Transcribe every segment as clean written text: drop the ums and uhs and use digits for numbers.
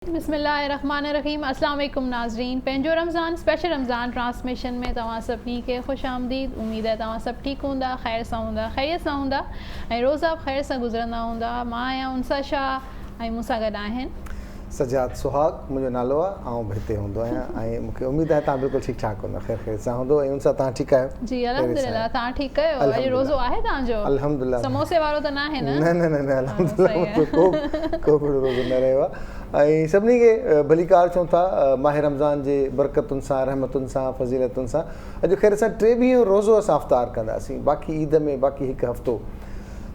बिस्मिल्लाहिर्रहमानिर्रहीम। अस्सलाम वालेकुम नाज़रीन, पंहिंजो रमज़ान स्पेशल रमज़ान ट्रांसमिशन में तव्हां सभिनी खे ख़ुशि आमदीद। उम्मीद है तव्हां सभु ठीकु हूंदा, ख़ैर सां हूंदा, ख़ैरियत सां हूंदा ऐं रोज़ा ख़ैर सां गुज़रंदा हूंदा। मां आहियां उनसा शाह ऐं मूंसां गॾु आहिनि सजाद सुहाग, मुंहिंजो नालो आहे। आउं बि हिते हूंदो आहियां ऐं मूंखे उमेदु आहे तव्हां बिल्कुलु ठीकु ठाक हूंदा, ख़ैर सां हूंदो। ऐं उनसां तव्हां ठीकु आहियो? जी अल्हम्दुलिल्लाह, तव्हां ठीकु आहियो? अॼु रोज़ो आहे तव्हांजो? अल्हम्दुलिल्लाह। समोसे वारो त न आहे न? न अल्हम्दुलिल्लाह, को बि रोज़ो न रहियो आहे। ऐं सभिनी खे भलीकार चऊं था माह रमज़ान जे बरकतुनि सां, रहमतुनि सां, फज़ीलतुनि सां। अॼु ख़ैर सां 23 रोज़ो असां इफ़्तार कंदासीं। बाक़ी ईद में बाक़ी हिकु हफ़्तो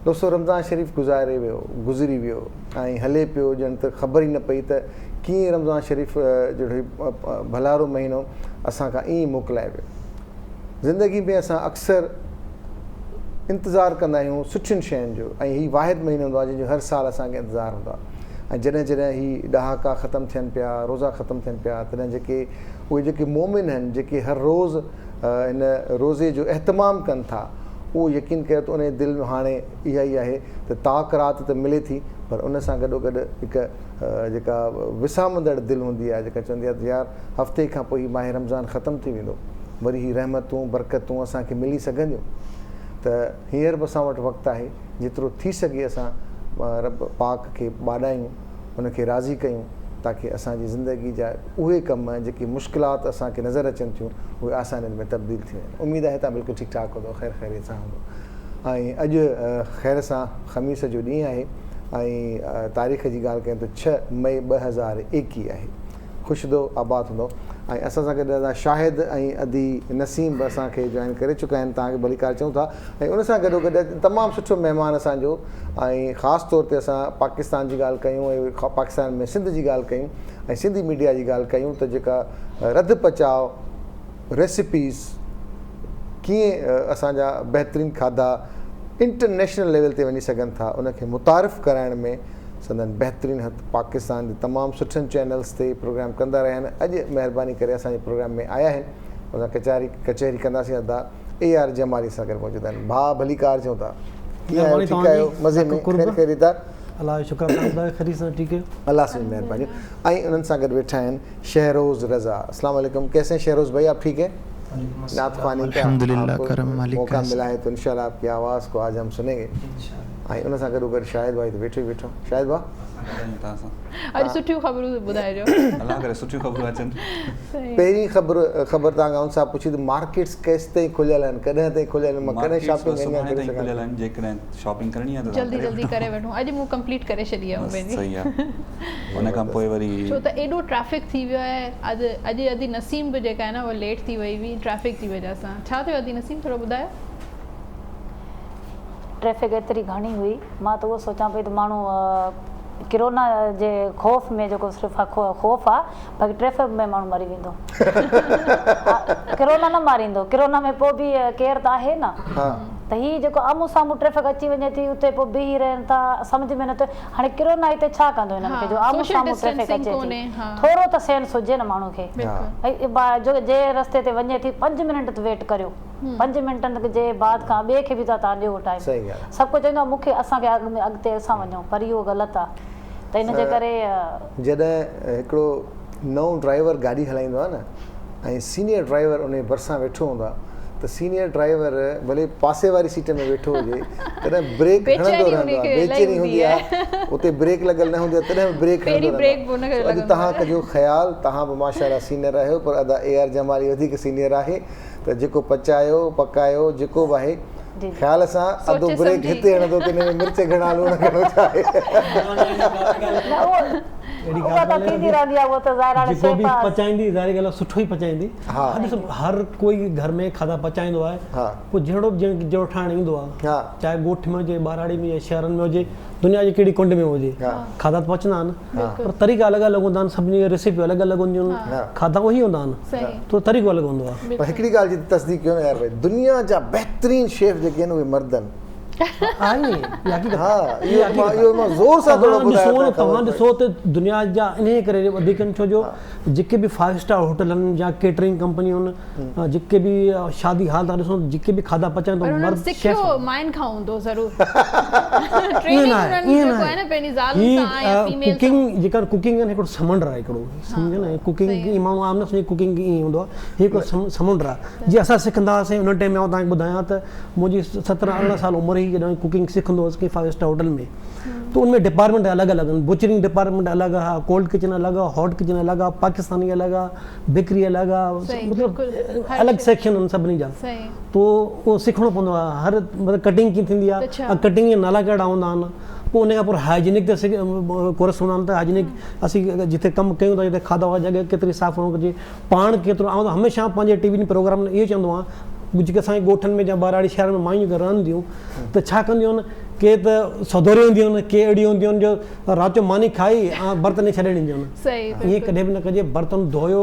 दोस्तो रमज़ान शरीफ़ गुज़री वियो ऐं हले पियो, ॼण त ख़बर ई न पई त कीअं रमज़ान शरीफ़ जो भलारो महीनो असां खां ईअं मोकिलाए वियो। ज़िंदगी में असां अक्सर इंतज़ारु कंदा आहियूं सुठियुनि शयुनि जो, ऐं हीउ वाहिद महीनो हूंदो आहे जंहिंजो हर साल असांखे इंतज़ारु हूंदो आहे। ऐं जॾहिं जॾहिं हीउ ॾहाका ख़तमु थियनि पिया, रोज़ा ख़तमु थियनि पिया, तॾहिं उहे जेके मोमिन आहिनि, जेके हर रोज़ु हिन रोज़े जो एहतमाम कनि था, उहो यकीन कयो त उन दिलि में हाणे इहा ई आहे त ताक़ राति त मिले थी, पर उन सां गॾोगॾु हिकु जेका विसामंदड़ दिलि हूंदी आहे, जेका चवंदी आहे त यार हफ़्ते खां पोइ माह रमज़ान ख़तमु थी वेंदो, वरी हीअ रहमतूं बरकतूं असांखे मिली सघंदियूं। त हींअर बि असां वटि वक़्तु आहे, जेतिरो थी सघे असां रब पाक खे ॿाॾायूं, उनखे राज़ी कयूं, ताकी असांजी ज़िंदगी जा उहे कम जेके मुश्किलात असांखे नज़र अचनि थियूं उहे आसानियुनि में तब्दील थी वञनि। उमेदु आहे तव्हां बिल्कुलु ठीकु ठाक हूंदो, ख़ैरियत सां हूंदो। ऐं अॼु ख़ैर सां ख़मीस जो ॾींहुं आहे ऐं तारीख़ जी ॻाल्हि कयूं त 6 मई 2021 आहे। ख़ुशदो आबाद हूंदो। ऐं असां सां गॾु शाहिद ऐं अदी नसीम बि असांखे जॉइन करे चुका आहिनि, तव्हांखे भलीकार चऊं था। ऐं उन सां गॾोगॾु तमामु सुठो महिमान असांजो, ऐं ख़ासि तौर ते असां पाकिस्तान जी ॻाल्हि कयूं ऐं पाकिस्तान में सिंध जी ॻाल्हि कयूं ऐं सिंधी मीडिया जी ॻाल्हि कयूं त जेका रध पचाव रेसिपीज़ कीअं असांजा बहितरीनु खाधा इंटरनेशनल लेवल ते वञी सघनि था, उनखे मुतारिफ़ कराइण में संदन बहितरीनु हथ पाकिस्तान जे तमामु सुठनि चैनल्स ते प्रोग्राम कंदा रहिया आहिनि। अॼु महिरबानी करे असांजे प्रोग्राम में आया आहिनि। असां कचहरी कंदासीं अदा AR जमाली सां गॾु मौजूदु आहिनि। भाउ भलीकार चऊं था, कीअं आहियो? ठीकु आहियो? मज़े में? ख़ैरियत आहे? अलाह जो शुक्र आहे, ख़ैरियत सां ठीकु है। अल्लाह से महिरबानी। ऐं उन्हनि सां गॾु वेठा आहिनि शहरोज़ रज़ा। अस्सलाम वालेकुम, कैसे हैं शहरोज़ भाई, आप ठीक है? नात ख़्वानी का मौका मिला है तो इंशाल्लाह आपकी आवाज़ को आज हम सुनेंगे। ऐं उन सां गॾोगॾु शाहिद भाई त वेठो ई वेठो। शाहिद भाउ अॼु सुठियूं ख़बरूं ॿुधाइजो। अल्लाह करे सुठियूं ख़बरूं अचनि। पहिरीं ख़बर तव्हां उन सां पुछी त मार्केट्स केसि ताईं खुलियल आहिनि, कॾहिं ताईं खुलियल आहिनि, मां कॾहिं शॉपिंग खुलियल आहिनि। जेकॾहिं शॉपिंग करणी आहे त जल्दी करे वठूं। अॼु मूं कंप्लीट करे छॾी आहे पंहिंजी। सही आहे। उन खां पोइ वरी छो त एॾो ट्रैफिक थी वियो आहे। अॼु अदी नसीम बि जेका आहे न उहा लेट थी वई हुई ट्रैफिक जी वजह सां। छा थियो अदी नसीम, थोरो ॿुधायो। ट्रैफिक एतिरी घणी हुई, मां त उहो सोचां पई त माण्हू किरोना जे ख़ौफ़ में जेको सिर्फ़ु ख़ौफ़ आहे, बाक़ी ट्रैफिक में माण्हू मरी वेंदो। किरोना न मारींदो, किरोना में पोइ बि केयर त आहे न। त हीअ जेको आम्हूं साम्हूं ट्रैफिक अची वञे थी, उते पोइ बीही रहनि था, सम्झ में नथो। हाणे किरोना हिते छा कंदो हिननि खे जो आम्हूं साम्हूं ट्रैफिक अचे थी? थोरो त सेंस हुजे न माण्हू खे। जो जे रस्ते ते वञे थी 5 मिनट त वेट करियो, 5 मिंटनि जे बाद खां ॿिए खे बि था तव्हां ॾियो टाइम। सभु कुझु चवंदो आहे मूंखे, असांखे अॻिते असां वञूं, पर इहो ग़लति आहे। त इन जे करे जॾहिं हिकिड़ो नओं ड्राइवर गाॾी हलाईंदो आहे न, ऐं सीनियर ड्राइवर उन भरिसां वेठो हूंदो आहे, त सीनियर ड्राइवर भले पासे वारी सीट में वेठो हुजे तॾहिं ब्रेक हणंदो रहंदो आहे। बेचैनी हूंदी आहे, उते ब्रेक लॻल न हूंदी आहे तॾहिं ब्रेक हणंदो रहंदो आहे। अॼु तव्हां कजो ख़्यालु, तव्हां बि माशाअल्लाह सीनियर आहियो, पर अदा AR जमाली वधीक सीनियर आहे। त जेको पचायो पकायो जेको बि आहे ख़्याल सां अधु ब्रेक हिते हणंदो त हिन में मिर्च घणा लूण घणो छा आहे। पचाईंदी ज़ाहिर ॻाल्हि आहे, सुठो ई पचाईंदी। हर कोई घर में खाधा पचाईंदो आहे, पोइ जहिड़ो बि जहिड़ो ठाहिणु ईंदो आहे, चाहे ॻोठ में हुजे, ॿाराड़ी में, शहरनि में हुजे, दुनिया जी कहिड़ी कुंड में हुजे, खाधा त पचंदा आहिनि, पर तरीक़ा अलॻि अलॻि हूंदा आहिनि। सभिनी जी रेसिपी अलॻि अलॻि हूंदियूं आहिनि, खाधा उहो ई हूंदा आहिनि, तो तरीक़ो अलॻि हूंदो आहे। पर हिकिड़ी ॻाल्हि जी तस्दीक कयो न यार भाई, दुनिया जा बहितरीनु शेफ जेके आहिनि उहे मर्द आहिनि। आहे या की हां इहो मां ज़ोर सां थोरो ॿुधायां तव्हां ॾिसो त दुनिया जा इन करे वधीक छो जो जेके बि 5 स्टार होटल आहिनि या केटरिंग कंपनियूं आहिनि जेके बि शादी हाल था ॾिसो जेके बि खाधा पचाइनि तो मर्द शेफ माइन खां हूंदो ज़रूर ट्रेनिंग आहे न पंहिंजी ज़ालुनि सां या फीमेल कुकिंग जेका कुकिंग आहे हिकिड़ो समुंड आहे हिकिड़ो सम्झो न कुकिंग की माण्हू आम न सम्झे कुकिंग ईअं हूंदो आहे हिकिड़ो समुंड आहे जीअं असां सिखंदा हुआसीं उन टाइम में तव्हांखे ॿुधायां त मुंहिंजी 17-18 साल उमिरि ई जॾहिं कुकिंग सिखंदो हुअसि की 5 स्टार होटल में तो उनमें डिपार्टमेंट अलॻि अलॻि आहिनि बुचरिंग डिपार्टमेंट अलॻि आहे कोल्ड किचन अलॻि आहे हॉट किचन अलॻि आहे पाकिस्तानी अलॻि आहे बेकरी अलॻि आहे मतिलबु अलॻि सेक्शन आहिनि सभिनी जा तो उहो सिखणो पवंदो आहे हर मतिलबु कटिंग कीअं थींदी आहे कटिंग जा नाला कहिड़ा हूंदा आहिनि पोइ उन खां पोइ हाइजीनिक ते कोर्स हूंदा आहिनि त हाइजीनिक असीं जिते कमु कयूं था जिते खाधो आहे जॻह केतिरी साफ़ु हुअणु घुरिजे पाण केतिरो ऐं हमेशह पंहिंजे टीवी प्रोग्राम में इहो चवंदो आहियां जेके असांजे ॻोठनि में या ॿाराड़ी शहर में मायूं रहंदियूं त छा कंदियूं आहिनि के त सधोरी हूंदियूं आहिनि के अहिड़ियूं हूंदियूं आहिनि जो राति जो मानी खाई ऐं बर्तन छॾे ॾींदियूं आहिनि ईअं कॾहिं बि न कजे बर्तन धोयो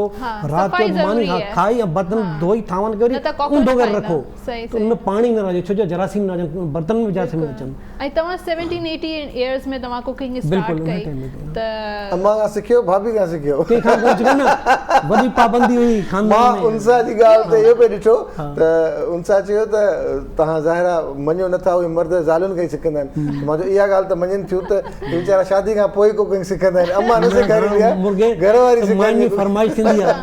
राति जो मानी खाई ऐं बर्तन धोई थावनि खे वरी ऊंधो करे रखो त उनमें पाणी न रहे छो जो जरासीम न अचनि बर्तन में जरासीम न अचनि ऐं तव्हां 17-18 इयर्स में तव्हां कुकिंग स्टार्ट कई त अम्मा खां सिखियो भाभी खां सिखियो कंहिंखां कुझु न वॾी पाबंदी हुई मां उनसा जी ॻाल्हि ते इहो पियो ॾिठो त उनसा चयो त तव्हां ज़ाहिरा मञो नथा उहे मर्द ज़ालुनि खे सिखंदा आहिनि मां चयो इहा ॻाल्हि त मञनि थियूं त वीचारा शादी खां पोइ कुकिंग सिखंदा आहिनि अम्मा न सेखारींदी आहे घर वारी सेखारींदी आहे फरमाइश थींदी आहे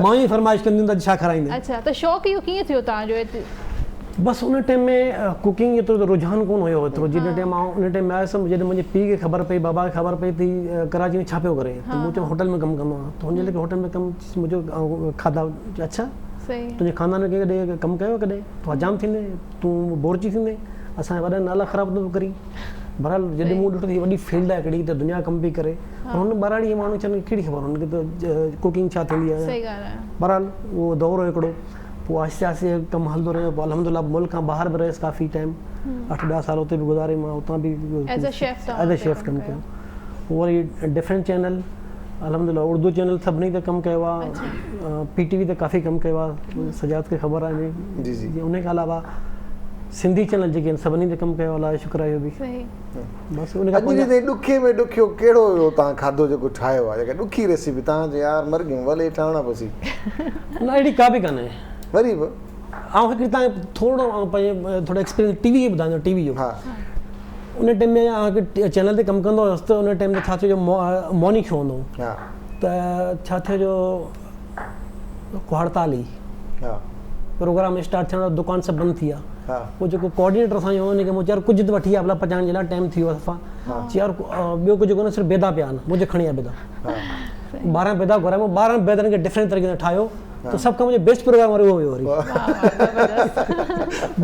मां ई फरमाइश कंदी त छा खाराईंदे अच्छा त शौक़ु इहो कीअं थियो तव्हांजो बस उन टाइम में कुकिंग एतिरो रुझान कोन हुयो एतिरो जिन टाइम मां उन टाइम में आयुसि जॾहिं मुंहिंजे पीउ खे ख़बर पई बाबा खे ख़बर पई थी कराची में छा पियो करे त मूं चयो होटल में कमु कंदो आहियां त हुन होटल में कमु मुंहिंजो खाधा अच्छा तुंहिंजे ख़ानदान खे कॾहिं कमु कयो कॾहिं तूं हजाम थींदे तूं बोरची थींदे असांजे वॾा नाला ख़राबु न करी बहरहाल जॾहिं मूं ॾिठो त वॾी फील्ड आहे हिकिड़ी त दुनिया कमु पई करे पर हुन ॿाराड़ी माण्हू चवनि कहिड़ी ख़बर हुनखे त कुकिंग छा थींदी आहे बहरहाल उहो दौरु हिकिड़ो पोइ आहिस्ते आहिस्ते कमु हलंदो रहियो पोइ अलहमदिल्ला मुल्क खां ॿाहिरि बि रहियसि काफ़ी टाइम 8-10 साल उते बि गुज़ारे मां उतां बि एज़ अ शेफ कमु कयो पोइ वरी डिफरेंट चैनल अलहमदिल्ला उर्दू चैनल सभिनी ते कमु कयो आहे PTV ते काफ़ी कमु कयो आहे सजाद खे ख़बर आहे जी उन खां अलावा सिंधी चैनल जेके आहिनि सभिनी ते कमु कयो अलाह जो शुक्र आहे इहो बि बसि उन खां पोइ ॾुखे में ॾुखियो कहिड़ो हुयो तव्हां खाधो जेको ठाहियो आहे जेका ॾुखी रेसिपी तव्हांजे यार मर गयूं भले ठहणा पसी न अहिड़ी का बि कान्हे वरी बि ऐं हिकिड़ी तव्हांखे थोरो पंहिंजे थोरो एक्सपीरियंस टीवी जो ॿुधाईंदो टीवी जो उन टाइम में तव्हांखे चैनल ते कमु कंदो हुअसि त उन टाइम ते छा थियो मॉर्निंग शो हूंदो त छा थियो जो हड़ताल ई प्रोग्राम स्टार्ट थियण दुकान सभु बंदि थी विया पोइ जेको कोऑर्डिनेटर असांजो हुनखे मूं चयो कुझु त वठी आहे भला पचाइण जे लाइ टाइम थी वियो सफ़ा चई यार ॿियो कुझु कोन्हे सिर्फ़ु बेदा पिया आहिनि मुंहिंजे खणी आहे बेदा 12 बेदा घुरायो 12 बेदनि खे डिफरेंट तरीक़े सां ठाहियो त सभु खां मुंहिंजो बेस्ट प्रोग्राम वरी उहो हुयो वरी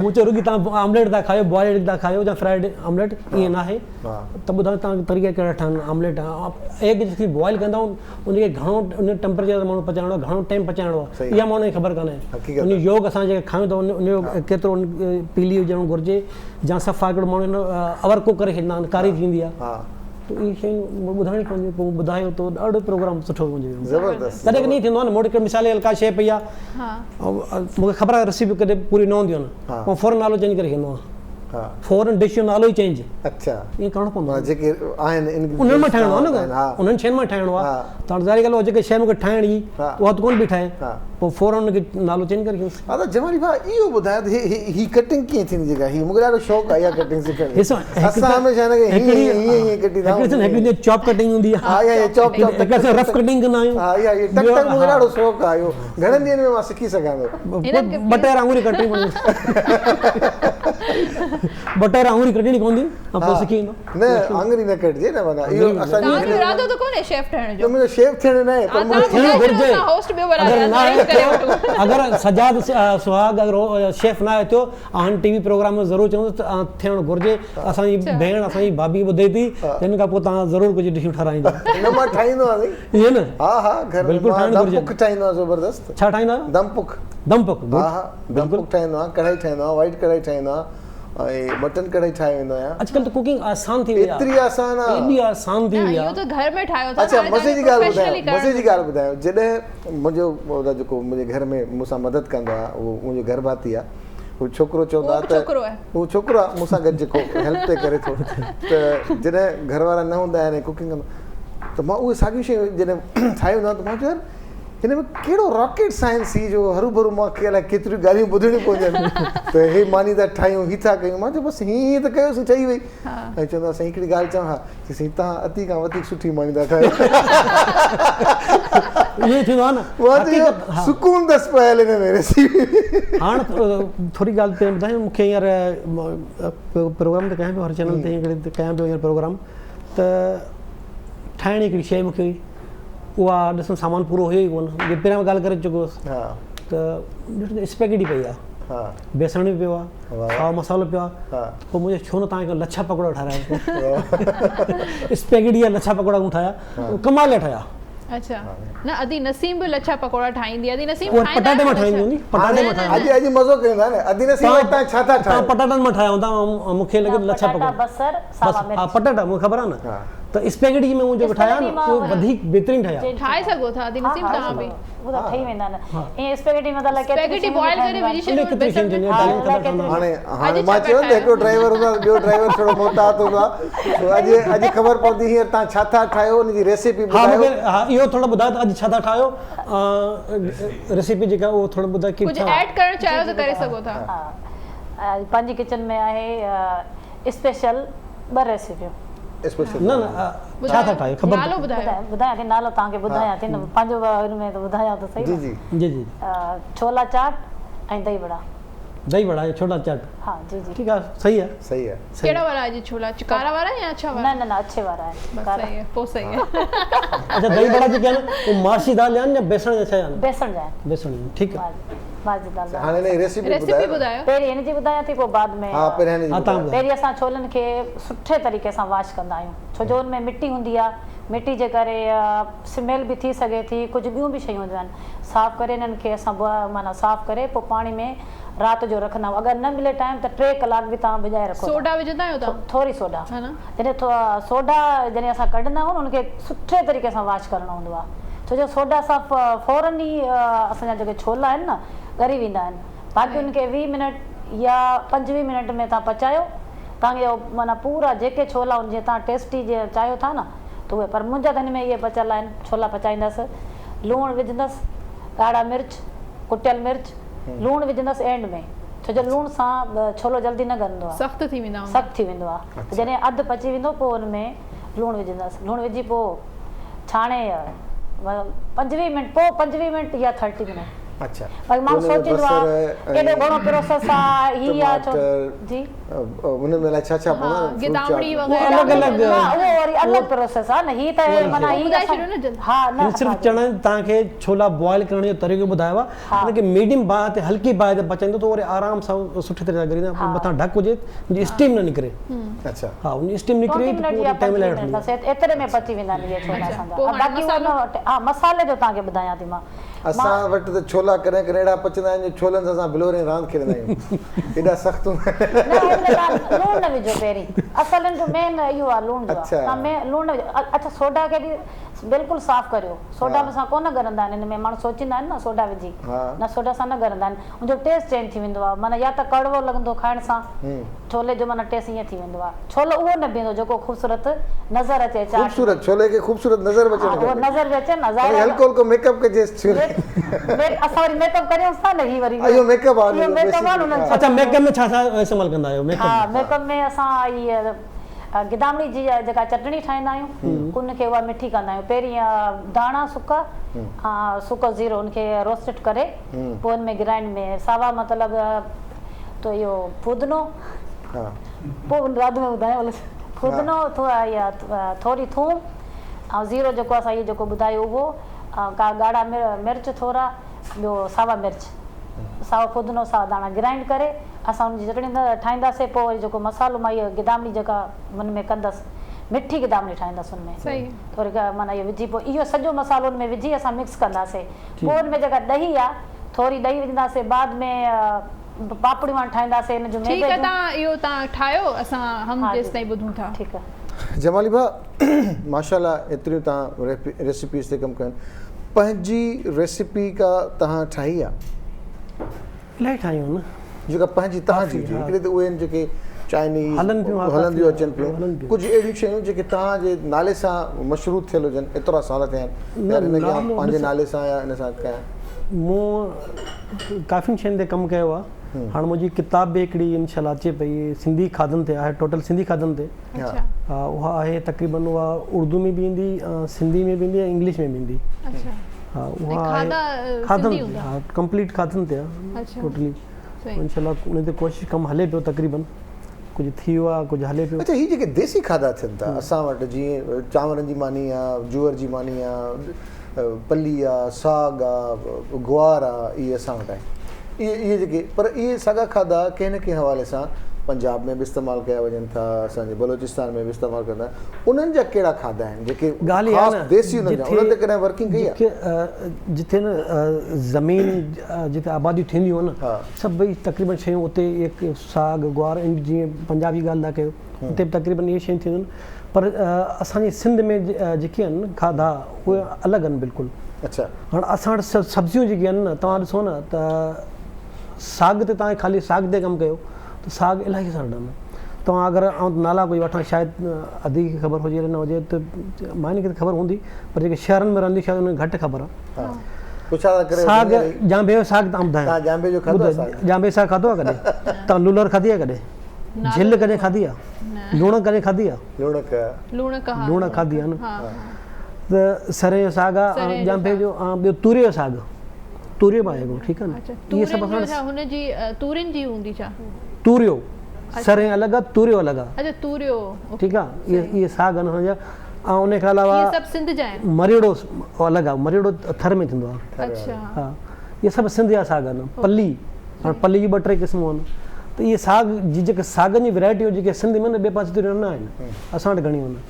मूं चयो रुॻी तव्हां आमलेट था खायो बॉइल्ड एग था खायो या फ्राइड आमलेट ईअं न आहे त ॿुधायो तव्हांखे तरीक़ा कहिड़ा ठहनि आमलेट एग जेकी बॉइल कंदा उनखे घणो उन टेम्परेचर ते माण्हू पचाइणो आहे घणो टाइम पचाइणो आहे इहा माण्हू खे ख़बर कान्हे उन योग असां जेके खायूं था उनजो केतिरो पीली हुजणु घुरिजे या सफ़ा हिकिड़ो माण्हू अवरको करे छॾींदा आहिनि कारी थींदी आहे त इहे शयूं ॿुधाइणी पवंदियूं पोइ ॿुधायो त ॾाढो प्रोग्राम सुठो मुंहिंजो ज़बरदस्त कॾहिं कॾहिं थींदो आहे न मूं वटि मिसाल हल्का शइ पई आहे मूंखे ख़बर आहे रेसिपी कॾहिं पूरी न हूंदियूं आहिनि पोइ फौरन नालो चेंज करे छॾींदो आहियां फौरन डिश जो नालो ई चेंज अच्छा ईअं करिणो पवंदो आहे जेके आहिनि उन्हनि मां ठाहिणो आहे न उन्हनि शयुनि मां ठाहिणो आहे त ज़ाहिर ॻाल्हि आहे जेके शइ मूंखे ठाहिणी उहा त कोन बि ठाहे पोइ फौरन हुनखे नालो चेंज करे हा त जमाली भाउ इहो ॿुधायो त ही कटिंग कीअं थींदी जेका ही मूंखे ॾाढो शौक़ु आहे इहा कटिंग सिखण असां हमेशह हिनखे हिकिड़ी चॉप कटिंग हूंदी आहे चॉप रफ कटिंग कंदा आहियूं हा इहा टक टक मूंखे ॾाढो शौक़ु आहे इहो घणनि ॾींहंनि में मां सिखी सघां थो बटेर आङुरी कटिंग बटेर आङुरी कटणी पवंदी पोइ सिखी ईंदो न आङुरी न कटिजे न माना इहो असांजो इरादो त कोन्हे शेफ ठहण जो मुंहिंजो शेफ थियण न आहे पर मूंखे थियणो घुरिजे होस्ट ॿियो अगरि सजाद सुहाग अगरि शेफ न आहे थियो हाणे टीवी प्रोग्राम में ज़रूरु चवंदुसि त थियणु घुरिजे असांजी भेण असांजी भाभी ॿुधे थी हिन खां पोइ तव्हां ज़रूरु कुझु डिशूं ठाराईंदा न मां ठाहींदो आहियां ईअं न हा हा घर बिल्कुलु ठाहिणु घुरिजे दमपुक ठाहींदो आहियां ज़बरदस्त छा ठाहींदा आहियो दमपुक दमपुक हा हा दमपुक ठाहींदो आहियां कढ़ाई ठाहींदो आहियां वाइट कढ़ाई ठाहींदो आहियां ऐं मटन कढ़ाई ठाहे वेंदो आहियां अॼुकल्ह त कुकिंग आसान थी वई आहे एतिरी आसान आहे एॾी आसान थी वई आहे इहो त घर में ठाहियो था अच्छा मज़े जी ॻाल्हि ॿुधायो जॾहिं मुंहिंजो जेको मुंहिंजे घर में मूंसां मदद कंदो आहे उहो मुंहिंजो घर भाती आहे हू छोकिरो चवंदा त हू छोकिरो आहे मूंसां गॾु जेको हेल्प ते करे थो त जॾहिं घर वारा न हूंदा आहिनि कुकिंग कंदा त मां उहे साॻियूं शयूं जॾहिं ठाहे हूंदा त मां चयो यार हिन में कहिड़ो रॉकेट साइंस ही जो हरू भरू मूंखे अलाए केतिरियूं ॻाल्हियूं ॿुधणियूं पवंदियूं त हे मानी था ठाहियूं ही था कयूं मां चयो बसि हीअं त कयोसीं ठही वई ऐं चवंदा साईं हिकिड़ी ॻाल्हि चवां हा चईं तव्हां अति खां वधीक सुठी मानी था ठाहियो सुकून अथसि पियल हिन में रेसिपी। हाणे थोरी ॻाल्हि ते ॿुधायो मूंखे हींअर प्रोग्राम ते कयां पियो हर चैनल ते हिकिड़े कयां पियो हींअर प्रोग्राम त ठाहिण हिकिड़ी शइ मूंखे उहा ॾिसो सामान पूरो हुयो ई कोन जे पहिरियां ॻाल्हि करे चुको हुउसि त स्पैगेटी पई आहे बेसण बि पियो आहे साओ मसालो पियो आहे पोइ मुंहिंजो छो न तव्हांखे लच्छा पकोड़ा ठाहिरायो स्पैगेटी जा लच्छा पकोड़ा ठाहिया कमाल ठाहिया। अच्छा न अदी नसीम भी लच्छा पकोड़ा ठाहींदी अदी नसीम पटाटे में ठाहींदी नी पटाटे में ठाहींदी अजी मज़ो कयोंदा ने अदी नसीम तव्हां छा था ठाहियो पटाटनि में ठाहिया हूंदा मूंखे लॻे लच्छा पकोड़ा बसर सावा मिर्च हा पटाटा मूंखे ख़बर आहे न त स्पैगेटी में मुंहिंजो ठाहिया न उहो वधीक बहितरीन ठाहिया ठाहे सघो था अदी नसीम तव्हां बि वो तो ठही वेंदा न ये स्पैगेटी मतलब स्पैगेटी बॉयल करे विझी छॾियो हाणे मां चयो न हिकिड़ो ड्राइवर हूंदो आहे ॿियो ड्राइवर थोरो मोहतात हूंदो आहे तो अॼु ख़बर पवंदी हींअर तव्हां छा था ठाहियो उनजी रेसिपी ॿुधायो। हा इहो थोरो ॿुधायो त अॼु छा था ठाहियो रेसिपी जेका उहो थोरो ॿुधायो कि कुझु ऐड करणु चाहियो त करे सघो था। पंहिंजी किचन में आहे स्पेशल 2 रेसिपियूं स्पेशल न छा था ठाहियो ख़बर नालो ॿुधायां थी नालो तव्हांखे ॿुधायां थी न पंहिंजो हिन में त ॿुधायां त सही जी जी जी जी छोला चाट ऐं दही वड़ा छोला चाट हाँ जी जी ठीक है सही है केड़ा वाला है जी छोला कारा वाला या अच्छा वाला ना अच्छे वाला है बस सही है वो सही है अच्छा दही बड़ा जो क्या वो माशी दाल यान या बेसन अच्छा यान बेसन ठीक है माजी दाल हाने ने रेसिपी बुधायो पहिरी इन जी बुधाया थी को बाद में हां पहिरी इन जी पहिरी असा छोलन के सुठे तरीके से वॉश करदा आयो छो जो उनमें मिट्टी हुंदी आ मिट्टी जे करे स्मेल भी थी सके थी कुछ बियो भी शयूं हुंदियन साफ करे इनन के असा माना साफ करे पो पानी में रात जो रखना अगर न मिले टाइम तो 3 कलाक भी ता भिजाए रखो सोडा विझदा आयो ता थोड़ी सोडा है ना जने सोडा जने असा कढना हो उनके सुठे तरीके से वॉश करना हुंदो छो जो सोडा सा फौरन ही असा जो छोला है ना गरी विंदा है बाकी उनके 20 मिनट या 25 मिनट में ता पचायो तांगे माना पूरा जेके छोला उन जे ता टेस्टी जे चायो था ना तो वे पर मुंजा धन में ये पचल है छोला पचाइंदस लूण विझंदस गाढ़ा मिर्च कुटियल मिर्च लूण विझंदस एंड में छो जो लूण सा छोलो जल्दी न गंदो सख्त थी वेंदो आ जने अध पची विंदो पो उन में लूण विझंदस लूण विझी पो छाणे 25 मिनट या 30 मिनट अच्छा पर मां सोचिंदो आ एडो घणो प्रोसेस आ ही आ जी उन में छा छा गिदामड़ी वगैरह अलग वो वरी अलग प्रोसेस आ न ही त माना ही हां न सिर्फ चणा ताके छोला बॉयल करने जो तरीको बुधायो आ कि मीडियम बाह ते हल्की बाह ते पचाइंदो तो वरी आराम सा सुठी तरह करीना मथा ढक हुजे जी स्टीम न निकरे अच्छा हां उन स्टीम निकरे तो टाइम लगे बस एतरे में पची वेंदा ये छोला संदा बाकी हां मसाले जो ताके बुधाया थी मां असा वट तो छोला करे कनेडा पचदा आहिनि छोलन सां बिलोरे रांद खेलंदा आहियूं एडा सख्त न लूण न विझो पहिरीं असल जो मेन इहो आहे लूण जो आहे में लूण अच्छा सोडा के भी बिल्कुल साफ करियो सोडा में सा कोन गरंदा आहिनि इन में माण्हू सोचींदा आहिनि न सोडा विझी न सोडा सां न गरंदा आहिनि उनजो टेस्ट चेंज थी वेंदो आहे माना या त कड़वो लॻंदो खाइण सां छोले जो माना टेस्ट ईअं थी वेंदो आहे छोलो उहो न बीहंदो जेको खूबसूरत नज़र अचे खूबसूरत छोले के खूबसूरत नज़र अचे वो नज़र भी अचे न ज़ाहिर हल्को हल्को मेकअप के जे असां वरी मेकअप करियूं था न ही वरी इहो मेकअप आहे अच्छा मेकअप में छा छा इस्तेमाल कंदा आहियो मेकअप हां मेकअप में असां ये गिदामड़ी जी जेका चटणी ठाहींदा आहियूं उनखे उहा मिठी कंदा आहियूं पहिरीं दाणा सुका सुको ज़ीरो उनखे रोस्टेड करे पोइ उनमें ग्राइंड में सावा मतिलबु तो इहो फुदनो पोइ रात में ॿुधायो फुदनो थोरी थूम ऐं ज़ीरो जेको असां इहो जेको ॿुधायो उहो ॻाढ़ा मिर्च थोरा ॿियो सावा मिर्च साओ फुदनो सावा दाणा ग्राइंड करे असां उनजी चटणी ठाहींदासीं पोइ जेको मसालो मां इहो गिदामड़ी जेका हुन में कंदसि मिठी गिदामड़ी ठाहींदसि हुनमें थोरी माना इहो विझी पोइ इहो सॼो मसालो हुन में विझी असां मिक्स कंदासीं पोइ हुन में जेका ॾही आहे थोरी ॾही विझंदासीं बाद में पापड़ियूं ठाहींदासीं हिन जो ठीकु आहे तव्हां इहो तव्हां ठाहियो असां हम जेसि ताईं ॿुधूं था ठीकु आहे जमाली भाउ माशाल्लाह एतिरियूं तव्हां रेसिपीज़ ते कमु कयो पंहिंजी रेसिपी का तव्हां ठाही आहे इलाही ठाहियूं न जेका पंहिंजी तव्हांजी हुजे हिकिड़े त उहे आहिनि जेके चाइनीज़ हलंदियूं अचनि पियूं कुझु अहिड़ियूं शयूं जेके तव्हांजे नाले सां मशहूरु थियल हुजनि एतिरा साल थिया आहिनि पंहिंजे नाले सां या इन सां कयां मूं काफ़ियुनि शयुनि ते कमु कयो आहे हाणे मुंहिंजी किताब बि हिकिड़ी इनशाला अचे पई सिंधी खाधनि ते आहे टोटल सिंधी खाधनि ते हा उहा आहे तक़रीबन उहा उर्दू में बि ईंदी सिंधी में बि ईंदी ऐं इंग्लिश में बि ईंदी हा उहा आहे खाधनि हा कंप्लीट खाधनि ते आहे टोटली इनशाला उन ते कोशिशि कमु हले पियो तक़रीबन कुझु थी वियो आहे कुझु हले पियो अच्छा हीअ जेके देसी खाधा थियनि था असां वटि जीअं चांवरनि जी मानी आहे जूअर जी मानी आहे पली आहे साग आहे गुआर आहे इहे असां वटि आहे इहे जेके पर इहे साॻा खाधा कंहिं न कंहिं हवाले सां पंजाब में बि इस्तेमालु कया वञनि था असांजे बलोचिस्तान में बि इस्तेमालु कंदा उन्हनि जा कहिड़ा खाधा आहिनि जेके देसी उन्हनि जा उन्हनि ते कॾहिं वर्किंग कई आहे जिथे न ज़मीन जिते आबादियूं थींदियूं आहिनि न सभई तक़रीबन शयूं उते साग गुआर जीअं पंजाबी ॻाल्हि था कयो उते बि तक़रीबन इहे शयूं थींदियूं आहिनि पर असांजी सिंध में जेके आहिनि खाधा उहे अलॻि आहिनि बिल्कुलु अच्छा हाणे असां वटि सब्जियूं जेके आहिनि न तव्हां ॾिसो न त साग ते तव्हां ख़ाली साग ते कमु कयो त साग इलाही सारा ॾाढा तव्हां अगरि नाला कोई वठां शायदि अधी ख़बर हुजे न हुजे त मानी खे त ख़बर हूंदी पर जेके शहरनि में रहंदी शायदि उनखे घटि ख़बर आहे साग जांबे जो साग तव्हां ॿुधायो जांबे साग खाधो आहे कॾहिं तव्हां लूलर खाधी आहे कॾहिं झिल कॾहिं खाधी आहे लूणक कॾहिं खाधी आहे लूणक खाधी आहे न त सरे जो साग आहे जांबे जो ऐं ॿियो तूरियो जो साग तूरियो बि आहे हिकिड़ो ठीकु आहे न इहे सभु असां तूरियो सरे अलॻि आहे तूरियो अलॻि आहे ठीकु आहे इहे साग आहिनि हुनजा ऐं उन खां अलावा मरिड़ो अलॻि आहे मरिड़ो थर में थींदो आहे हा इहे सभु सिंध जा साग आहिनि पली हाणे पली जी 2-3 क़िस्मूं आहिनि त इहे साग जी जेके सागनि जी वैरायटियूं जेके सिंध में न ॿिए पासे न आहिनि असां वटि घणियूं आहिनि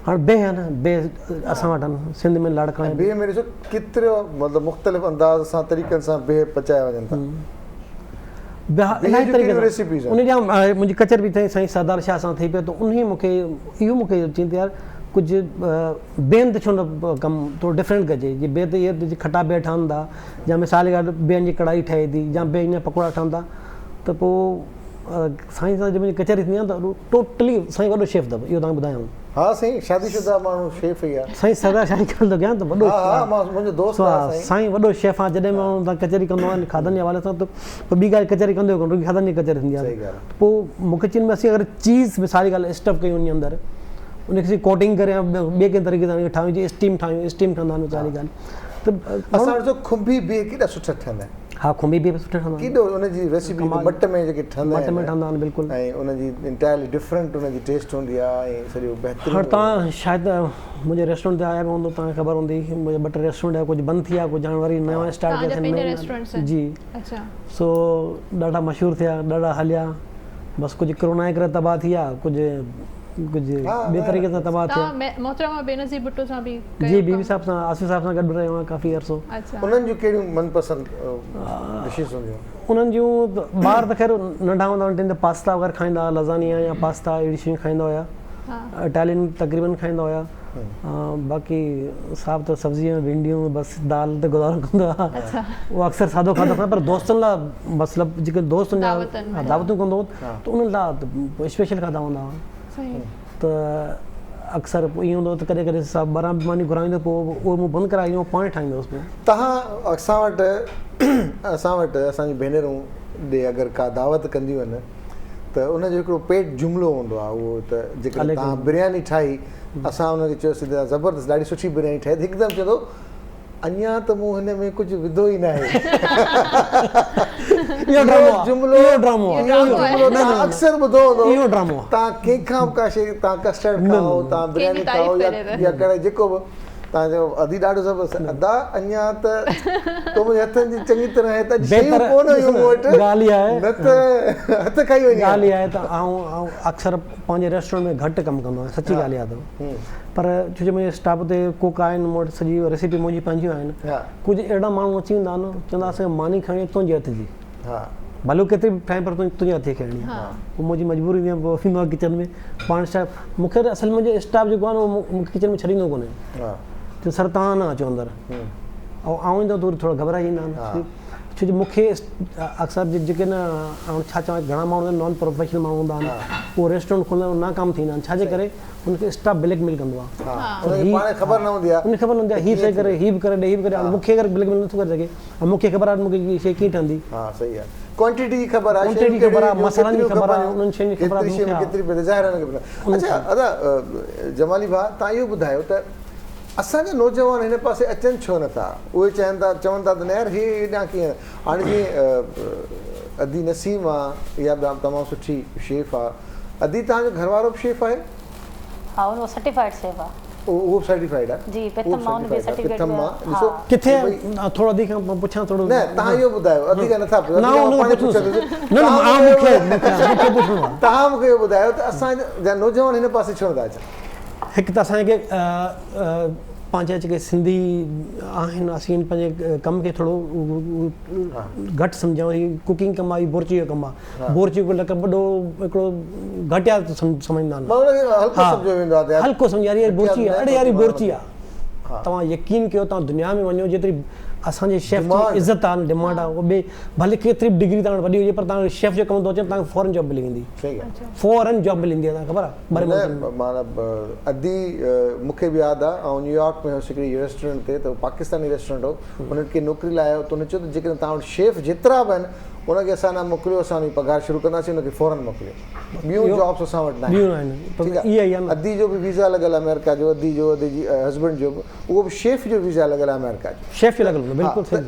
हाणे बेह आहे न बेह असां वटि आहिनि सिंध में लाड़काणे बेह में ॾिसो केतिरो मतिलबु मुख़्तलिफ़ अंदाज़ सां तरीक़नि सां बेह पचाया वञनि था इलाही तरीक़े सां उन जा मुंहिंजी कचर बि साईं सरदार शाह सां थिए पियो त उन मूंखे इहो मूंखे चईंदी यार कुझु बेहनि ते छो न कमु थोरो डिफरेंट कजे जीअं बेह ते इहे खटा बेह ठहनि था या मिसाल ॻाल्हि बेहनि जी कढ़ाई ठहे थी या बेह ईअं पकोड़ा ठहनि था त पोइ साईं सां जेकी मुंहिंजी कचहरी थींदी आहे त टोटली साईं वॾो शेफ अथव इहो तव्हांखे ॿुधायांव हा साईं शादीशुदा माण्हू शेफ ई आहे साईं सरदार शाही ॻाल्हि थो कयां त वॾो साईं वॾो शेफ आहे जॾहिं माण्हू तव्हां कचहरी कंदो आहे खाधनि जे हवाले सां त पोइ ॿी ॻाल्हि कचहरी कंदो कोन रुॻी खाधनि जी कचहरी थींदी आहे पोइ मूंखे चवनि में असीं अगरि चीज़ मिसाली ॻाल्हि स्टफ कयूं उन अंदरि उनखे कोटिंग करे ॿिए कंहिं तरीक़े सां ठाहियूं जीअं स्टीम ठहंदा आहिनि मिसाली ॻाल्हि त असां वटि खुंबी बिह केॾा सुठा ठहंदा आहिनि हा खुंबी बि सुठा ठहंदा केॾो उनजी रेसिपी मट में जेके ठहंदा आहिनि बिल्कुलु ऐं उनजी इंटायरली डिफरेंट उनजी टेस्ट हूंदी आहे ऐं सॼो बहितरीनु हाणे तव्हां शायदि मुंहिंजे रेस्टोरेंट ते आया बि हूंदो तव्हांखे ख़बर हूंदी मुंहिंजा 2-3 रेस्टोरेंट आहे कुझु बंदि थी विया कुझु हाणे वरी नवां स्टार्ट कया जी सो ॾाढा मशहूरु थिया ॾाढा हलिया बसि कुझु कोरोना जे करे तबाह थी विया कुझु ॿिए तरीक़े सां तबाह थिया जी बीवी साहिब सां आसिफ साहिब सां गॾु रहियो आहियां काफ़ी अर्सो उन्हनि जूं कहिड़ियूं मनपसंदि डिशेस हूंदियूं उन्हनि जूं ॿार त ख़ैर नंढा हूंदा हुआ त पास्ता वग़ैरह खाईंदा हुआ लज़ानिया या पास्ता अहिड़ी शयूं खाईंदा हुआ इटालियन तक़रीबन खाईंदा हुआ बाक़ी साहब त सब्ज़ी में भिंडियूं बसि दाल ते गुज़ारो कंदो आहे उहो अक्सर सादो खाधो खाईंदो पर दोस्तनि लाइ मतिलबु जेके दोस्त दावतूं कंदो हो त उन्हनि लाइ स्पेशल खाधा हूंदा हुआ त अक्सर ईअं हूंदो त कॾहिं कॾहिं सभु ॿारहं मानी घुराईंदो पोइ उहो मूं बंदि कराईंदो पाण ठाहींदोसि पोइ तव्हां असां वटि असांजी भेनरूं ॾे अगरि का दावत कंदियूं आहिनि त उनजो हिकिड़ो पेट जुमिलो हूंदो आहे उहो त जेकॾहिं तव्हां बिरयानी ठाही असां उनखे चयोसीं त ज़बरदस्तु ॾाढी सुठी बिरयानी ठाही हिकदमि चवंदो अञा त मूं हिन में कुझु विधो ई न आहे अक्सर ॿुधो हूंदो तव्हां कंहिंखां बि का शइ तव्हां कस्टर्ड खाओ तव्हां बिरयानी खाओ या कड़े जेको बि तव्हां चओ अधी ॾाढो ज़बरदस्तु अदा अञा त तो मुंहिंजे हथनि जी चङी तरह हथ खाई वञे ॻाल्हि आहे त आउं अक्सर पंहिंजे रेस्टोरेंट में घटि कमु कंदो आहियां सची ॻाल्हि आहे त पर छो जो मुंहिंजे स्टाफ ते कुक आहिनि मूं वटि सॼी रेसिपी मुंहिंजी पंहिंजियूं आहिनि कुझु अहिड़ा माण्हू अची वेंदा आहिनि चवंदा असांखे मानी खणी तुंहिंजे हथ जी भले केतिरी बि टाइम पर तुंहिंजे हथ खणी पोइ मुंहिंजी मजबूरी थींदी आहे किचन में पाण स्टाफ मूंखे असल मुंहिंजो स्टाफ जेको आहे न उहो मूंखे किचन में छॾींदो कोन्हे त सर तव्हां न अचो अंदरि ऐं आऊं ईंदो त थोरो घबराए ईंदा आहिनि छो जो मूंखे अक्सर जेके न छा चवां घणा माण्हू नॉन प्रोफेशनल माण्हू हूंदा आहिनि उहो रेस्टोरेंट खोलंदा आहिनि नाकाम थींदा आहिनि छाजे करे हुनखे स्टाफ ब्लैकमेल कंदो आहे उनखे ख़बर न हूंदी आहे ख़बर न हूंदी आहे हीअ शइ करे हीअ बि करे ॾे हीअ बि करे मूंखे अगरि ब्लैकमेल नथो करे सघे ऐं मूंखे ख़बर आहे मूंखे हीअ शइ कीअं ठहंदी हा सही आहे क्वांटिटी जी ख़बर आहे क्वांटिटी ख़बर आहे मसालनि जी ख़बर आहे उन्हनि शयुनि जी ख़बर आहे केतिरी पए ज़ाहिर आहे अच्छा दादा जमाली भाउ तव्हां इहो ॿुधायो त असांजा नौजवान हिन पासे अचनि छो नथा उहे चवनि था त न यार हे हेॾां कीअं हाणे जीअं अदी नसीम आहे इहा बि तमामु सुठी शेफ आहे अदी तव्हांजो घरवारो बि शेफ आहे हा उहो सर्टिफाइड शेफ आहे उहो सर्टिफाइड आहे जी पिथम मां उन बि सर्टिफिकेट ॾिसो किथे थोरो वधीक पुछां थोरो न तव्हां इहो ॿुधायो वधीक नथा तव्हां मूंखे इहो ॿुधायो त असांजा नौजवान हिन पासे छो नथा अचनि हिकु त असांखे पंहिंजा जेके सिंधी आहिनि असीं पंहिंजे कम खे थोरो घटि सम्झूं हीअ कुकिंग कमु आहे हीअ बोरची जो कमु आहे बोरची को लक वॾो हिकिड़ो घटिया सम्झंदा आहिनि हल्को सम्झ यार बोरची आहे अड़े यार बोरची आहे तव्हां यकीन कयो तव्हां दुनिया में वञो जेतिरी असांजे शेफ जी इज़त आहे डिमांड आहे उहो ॿिए भले केतिरी बि डिग्री तव्हां वॾी हुजे पर तव्हां शेफ जो कमु थो अचे तव्हांखे फॉरन जॉब मिली वेंदी फॉरन जॉब मिली वेंदी आहे तव्हांखे ख़बर आहे माना अदी मूंखे बि यादि आहे ऐं न्यूयॉर्क में हुउसि हिकिड़ी रेस्टोरेंट ते त पाकिस्तानी रेस्टोरेंट हो हुननि खे नौकिरी लाइ आयो त हुन चयो त जेकॾहिं तव्हां वटि शेफ जेतिरा बि आहिनि उनखे असां न मोकिलियो असां उनजी पघार शुरू कंदासीं उनखे फॉरन मोकिलियो ॿियूं जॉब्स असां वटि न आहिनि अदी जो बि वीज़ा लॻियल आहे अमेरिका जो अदी जो अदी जी हस्बैंड जो बि उहो बि शेफ जो वीज़ा लॻियल आहे अमेरिका जो शेफ जो लॻियल बिल्कुलु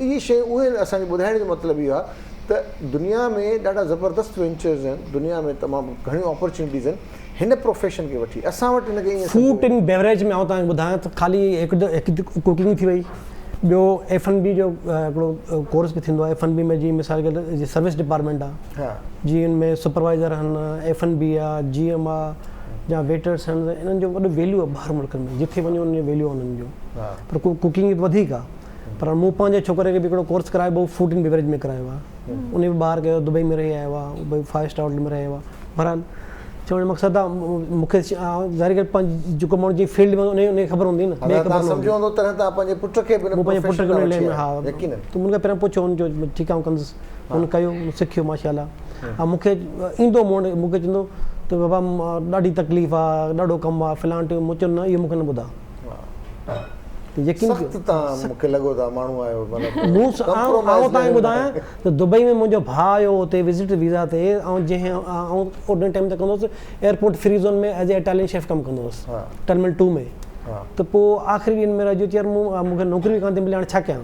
इहे शयूं उहे असांखे ॿुधाइण जो मतिलबु इहो आहे त दुनिया में ॾाढा ज़बरदस्त वेंचर्स आहिनि दुनिया में तमामु घणियूं अपॉर्चुनिटीज़ आहिनि हिन प्रोफेशन खे वठी असां वटि हिनखे ईअं फूड एंड बेवरेज में तव्हांखे ॿुधायां त ख़ाली हिकु कुकिंग थी वई ॿियो F&B जो हिकिड़ो कोर्स बि थींदो आहे F&B में जीअं मिसाल के सर्विस डिपार्टमेंट आहे जीअं हिन में सुपरवाइज़र आहिनि F&B आहे GM आहे या वेटर्स आहिनि इन्हनि जो वॾो वैल्यू आहे ॿाहिरि मुल्कनि में जिथे वञो उन जो वैल्यू आहे उन्हनि जो पर कुकिंग वधीक आहे पर मूं पंहिंजे छोकिरे खे बि हिकिड़ो कोर्स करायो हो फूड एंड बेवरेज में करायो आहे उन बि ॿाहिरि कयो दुबई में रही आयो आहे भई 5 स्टार होटल में रहियो आहे बहरहाल चवण जो मक़सदु आहे मूंखे ज़ाहिर करे पंहिंजो जेको माण्हू जी फील्ड में उनखे ख़बर हूंदी न पंहिंजे पुट खे हा त मूंखे पहिरियों पुछो हुनजो ठीकु आहे कंदुसि हुन कयो सिखियो माशाल्लाह ऐं मूंखे ईंदो मूंखे चवंदो त बाबा ॾाढी तकलीफ़ आहे ॾाढो कमु आहे फिलान मूं चयो न इहो मूंखे न ॿुधा मूंखे लॻो था माण्हू आयो तव्हांखे ॿुधायां त दुबई में मुंहिंजो भाउ आयो हुते विज़िट वीज़ा ते ऐं जंहिं ओॾे टाइम ते कंदो हुउसि एयरपोर्ट फ्री ज़ोन में एज़ ए इटालियन शेफ कमु कंदो हुउसि टर्मिनल 2 में त पोइ आख़िरी ॾींहंनि में रहियो यार मूंखे नौकिरी बि कान थी मिले हाणे छा कयां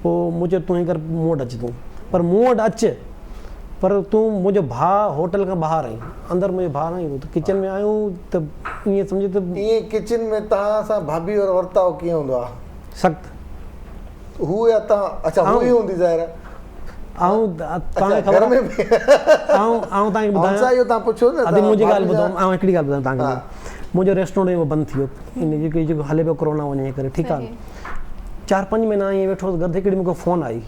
पोइ मूं चयो तूं ई कर मूं वटि अचु तूं पर मूं वटि अचु पर तूं मुंहिंजो भाउ होटल खां ॿाहिरि आई अंदरि मुंहिंजो भाउ न ईंदो त किचन में आयूं त ईअं सम्झो त ईअं किचन में तव्हां सां भाभी और वर्ताव कीअं हूंदो आहे सख़्तु हू या तव्हां अच्छा हू ई हूंदी ज़ाहिर तव्हांखे ॿुधायां मुंहिंजी ॻाल्हि ॿुधायो हिकिड़ी ॻाल्हि ॿुधायां तव्हांखे मुंहिंजो रेस्टोरेंट उहो बंदि थी वियो इन जेको हले पियो कोरोना वञे करे ठीकु आहे 4-5 महीना ईअं वेठो गॾु हिकिड़ी मूंखे फ़ोन आई